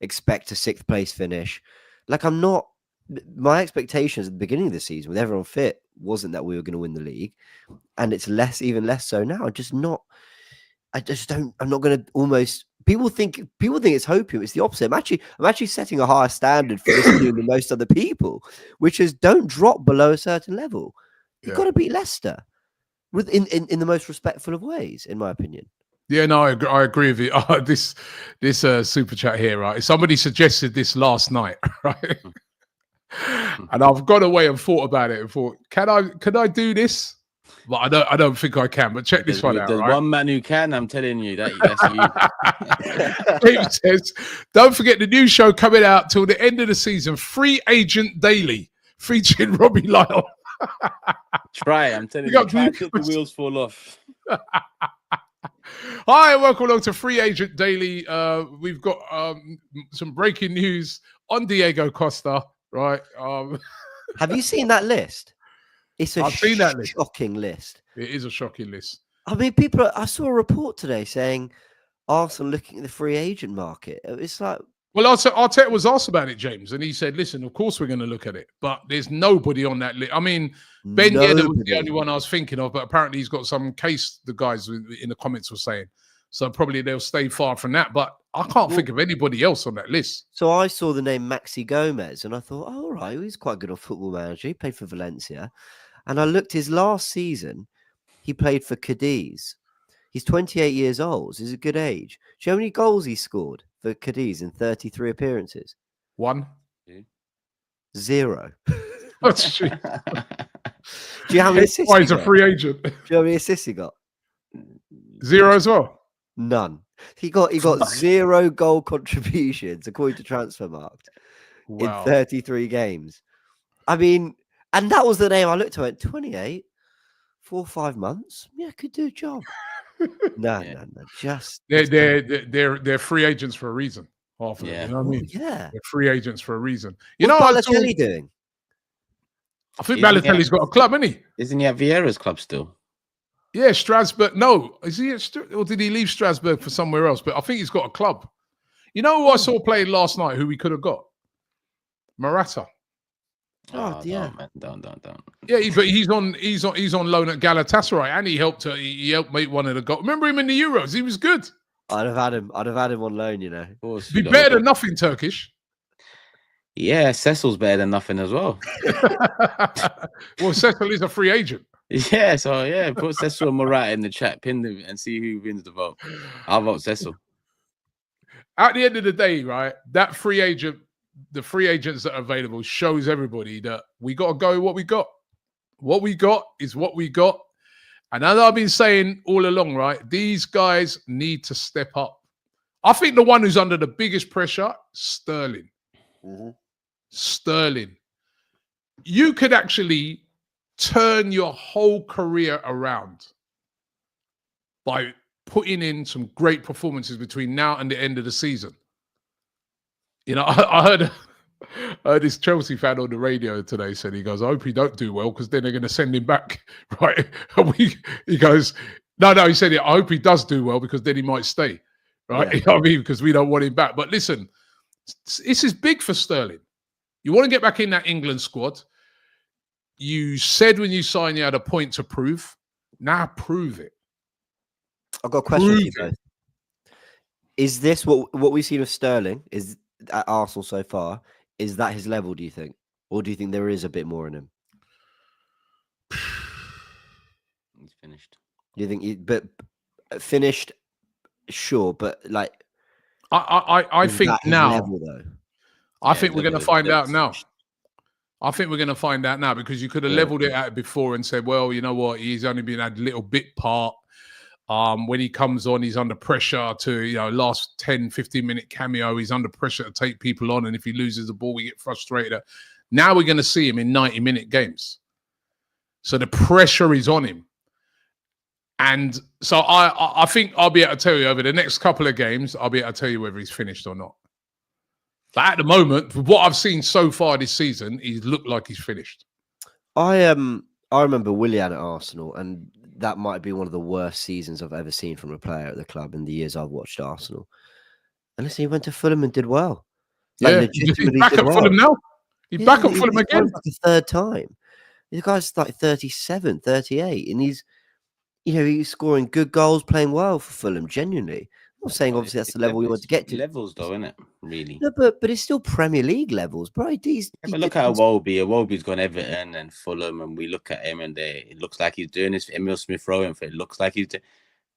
expect a 6th place finish. Like my expectations at the beginning of the season with everyone fit wasn't that we were going to win the league. And it's even less so now. I'm not going to people think it's hopium. It's the opposite. I'm actually setting a higher standard for this team than most other people, which is don't drop below a certain level. You've got to beat Leicester. In the most respectful of ways, in my opinion. Yeah, no, I agree with you. This super chat here, right? Somebody suggested this last night, right? And I've gone away and thought about it and thought, can I do this? But I don't think I can. But check this one out. There's right? one man who can. I'm telling you that's you. Dave says, don't forget the new show coming out till the end of the season, Free Agent Daily, featuring Robbie Lyle. Try, I'm telling you, try till the wheels fall off. Hi, welcome along to Free Agent Daily. We've got some breaking news on Diego Costa, right? Have you seen that list? I've seen that list. Shocking list. It is a shocking list. I mean, I saw a report today saying Arsenal looking at the free agent market. It's like, well, Arteta was asked about it, James, and he said, listen, of course we're going to look at it, but there's nobody on that list. I mean, Ben Yedder was the only one I was thinking of, but apparently he's got some case, the guys in the comments were saying. So probably they'll stay far from that, but I can't think of anybody else on that list. So I saw the name Maxi Gomez, and I thought, oh, all right, he's quite good on Football Manager. He played for Valencia. And I looked his last season, he played for Cadiz. He's 28 years old. He's a good age. Do you know how many goals he scored for Cadiz in 33 appearances? 1. 0. That's true. Do you know how many assists? Why he's a free agent? Do you know how many assists he got? 0 as well. None. He got 0 goal contributions according to Transfermarkt in 33 games. I mean, and that was the name I looked at. 28, 4 or 5 months. Yeah, could do a job. No. Just they're free agents for a reason. Half of them, you know what I mean? Yeah, they're free agents for a reason. What's Balotelli doing? I think Balotelli's got a club, isn't he? Isn't he at Vieira's club still? Yeah, Strasbourg. No, is he or did he leave Strasbourg for somewhere else? But I think he's got a club. You know who I saw playing last night? Who we could have got? Morata. Oh, yeah. Don't. Yeah, but he's on loan at Galatasaray, and he helped make one of the goals. Remember him in the Euros? He was good. I'd have had him on loan, you know. Be better than nothing, Turkish. Yeah, Cecil's better than nothing as well. Well, Cecil is a free agent. Yeah, so yeah, put Cecil and Morata in the chat, pin them, and see who wins the vote. I'll vote Cecil. At the end of the day, right, that free agent, the free agents that are available shows everybody that we got to go with what we got. What we got is what we got. And as I've been saying all along, right, these guys need to step up. I think the one who's under the biggest pressure, Sterling. Mm-hmm. Sterling. You could actually turn your whole career around by putting in some great performances between now and the end of the season. You know, I heard this Chelsea fan on the radio today said, he goes, I hope he don't do well because then they're going to send him back, right? He goes, no, he said, I hope he does do well because then he might stay, right? Yeah. You know what I mean? Because we don't want him back. But listen, this is big for Sterling. You want to get back in that England squad. You said when you signed you had a point to prove. Now prove it. I've got a question for you both. Is this what we've seen of Sterling is at Arsenal so far? Is that his level, do you think? Or do you think there is a bit more in him? He's finished. Do you think but finished, sure, but like I think now level, though? I think we're going to find out now. I think we're going to find out now because you could have leveled it out before and said, well, you know what, he's only been had a little bit part. When he comes on, he's under pressure to, you know, last 10, 15-minute cameo. He's under pressure to take people on. And if he loses the ball, we get frustrated. Now we're going to see him in 90-minute games. So the pressure is on him. And so I think I'll be able to tell you over the next couple of games, I'll be able to tell you whether he's finished or not. But at the moment, with what I've seen so far this season, he's looked like he's finished. I remember Willian at Arsenal, and that might be one of the worst seasons I've ever seen from a player at the club in the years I've watched Arsenal. And listen, he went to Fulham and did well. Like, yeah, he's back at Fulham now. He's back at Fulham again. Like the third time. The guy's like 37, 38, and he's scoring good goals, playing well for Fulham, genuinely. I'm not saying obviously that's the level you want to get to. Levels though, isn't it? Really? No, but it's still Premier League levels, bro. Look at Robbie. Robbie's gone Everton and Fulham, and we look at him, and it looks like he's doing this. Emil Smith Rowe, and it looks like he's.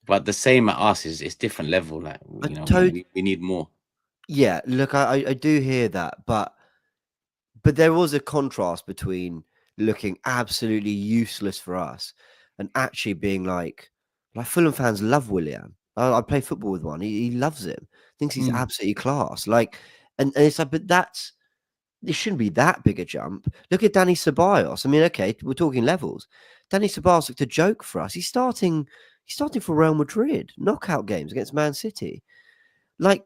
But the same at us is it's different level. Like we need more. Yeah, look, I do hear that, but there was a contrast between looking absolutely useless for us and actually being like Fulham fans love Willian. I play football with one. He loves him. Thinks he's absolutely class. Like, and it's like, but it shouldn't be that big a jump. Look at Dani Ceballos. I mean, okay, we're talking levels. Dani Ceballos looked a joke for us. He's starting for Real Madrid, knockout games against Man City. Like,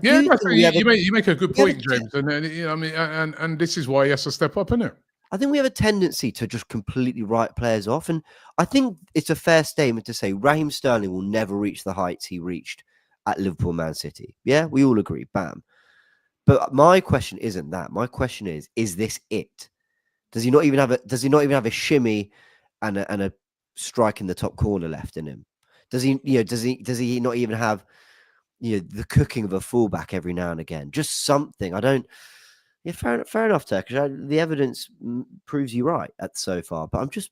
you make a good point, James. And you know, I mean, and this is why he has to step up, isn't it? I think we have a tendency to just completely write players off. And I think it's a fair statement to say Raheem Sterling will never reach the heights he reached at Liverpool, Man City. Yeah, we all agree. Bam. But my question isn't that. My question is this it? Does he not even have a shimmy and a strike in the top corner left in him? Does he not even have the cooking of a fullback every now and again? Just something. Yeah, fair enough, Turkish. The evidence proves you right so far, but it's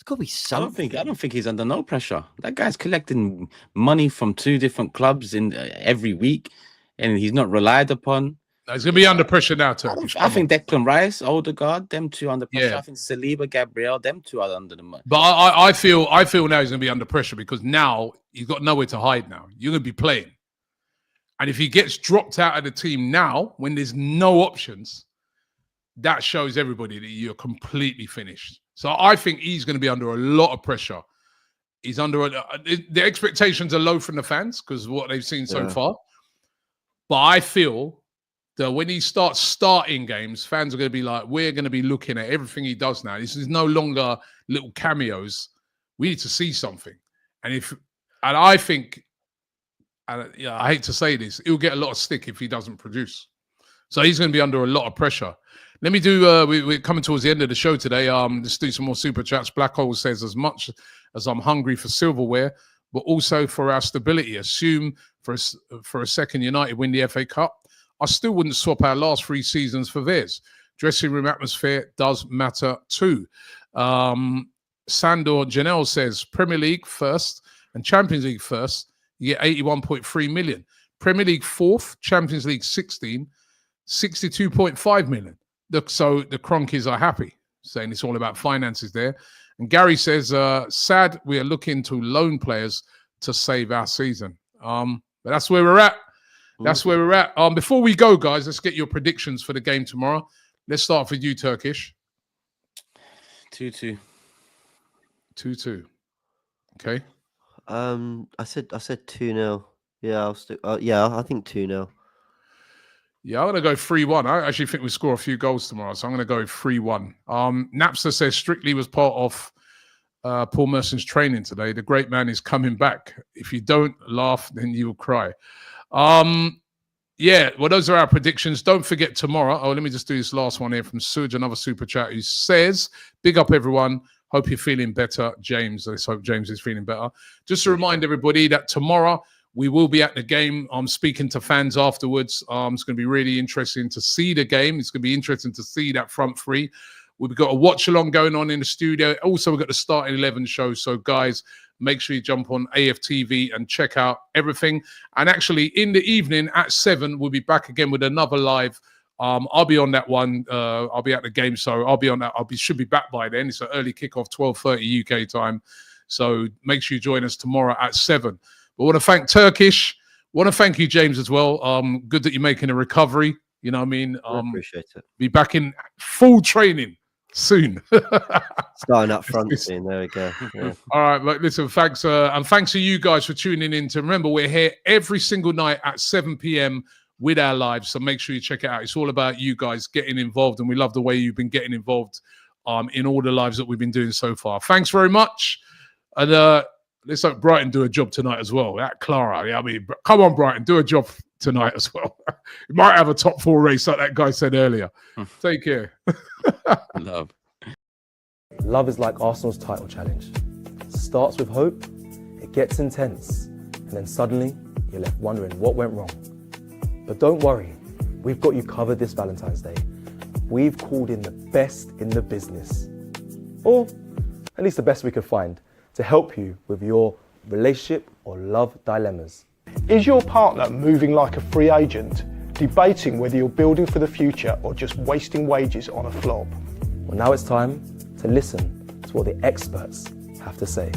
got to be something. I don't think he's under no pressure. That guy's collecting money from 2 different clubs in every week, and he's not relied upon. No, he's going to be under pressure now, Turkish. I think Declan Rice, Odegaard, them 2 under pressure. Yeah. I think Saliba, Gabriel, them 2 are under the money. But I feel now he's going to be under pressure because now he's got nowhere to hide. Now you're going to be playing. And if he gets dropped out of the team now, when there's no options, that shows everybody that you're completely finished. So I think he's going to be under a lot of pressure. He's under the expectations are low from the fans because of what they've seen so far. But I feel that when he starts starting games, fans are going to be like, we're going to be looking at everything he does now. This is no longer little cameos. We need to see something. And I think. And I hate to say this, he'll get a lot of stick if he doesn't produce. So he's going to be under a lot of pressure. Let me do, we're coming towards the end of the show today. Let's do some more super chats. Black Hole says, as much as I'm hungry for silverware, but also for our stability. Assume for a second United win the FA Cup. I still wouldn't swap our last 3 seasons for theirs. Dressing room atmosphere does matter too. Sandor Janelle says Premier League first and Champions League first, you get 81.3 million. Premier League 4th, Champions League 16, 62.5 million. So the Cronkies are happy, saying it's all about finances there. And Gary says, sad we are looking to loan players to save our season. But that's where we're at. That's where we're at. Before we go, guys, let's get your predictions for the game tomorrow. Let's start with you, Turkish. 2-2. 2-2. Okay. I said 2-0. Yeah, I'll stick. I think 2-0. Yeah, I'm going to go 3-1. I actually think we score a few goals tomorrow, so I'm going to go 3-1. Napster says Strictly was part of Paul Merson's training today. The great man is coming back. If you don't laugh, then you'll cry. Yeah, well, those are our predictions. Don't forget tomorrow. Oh, let me just do this last one here from Suj, another super chat, who says, big up everyone. Hope you're feeling better, James. Let's hope James is feeling better. Just to remind everybody that tomorrow we will be at the game. I'm speaking to fans afterwards. It's going to be really interesting to see the game. It's going to be interesting to see that front three. We've got a watch along going on in the studio. Also, we've got the Starting 11 show. So, guys, make sure you jump on AFTV and check out everything. And actually, in the evening at 7, we'll be back again with another live. I'll be on that one. I'll be at the game, so I'll be on that. Should be back by then. It's an early kickoff, 12:30 UK time. So make sure you join us tomorrow at 7. But I want to thank Turkish. Want to thank you, James, as well. Good that you're making a recovery. You know what I mean? I appreciate it. Be back in full training soon. Starting up front soon. There we go. Yeah. All right, but listen, thanks, and thanks to you guys for tuning in. To remember, we're here every single night at 7 p.m. with our lives, so make sure you check it out. It's all about you guys getting involved, and we love the way you've been getting involved in all the lives that we've been doing so far. Thanks very much, and let's hope Brighton do a job tonight as well. That Clara, yeah, I mean, come on, Brighton, do a job tonight as well. You might have a top 4 race like that guy said earlier. Take care. Love. Love is like Arsenal's title challenge. It starts with hope, it gets intense, and then suddenly you're left wondering what went wrong. But don't worry, we've got you covered this Valentine's Day. We've called in the best in the business, or at least the best we could find, to help you with your relationship or love dilemmas. Is your partner moving like a free agent, debating whether you're building for the future or just wasting wages on a flop? Well, now it's time to listen to what the experts have to say.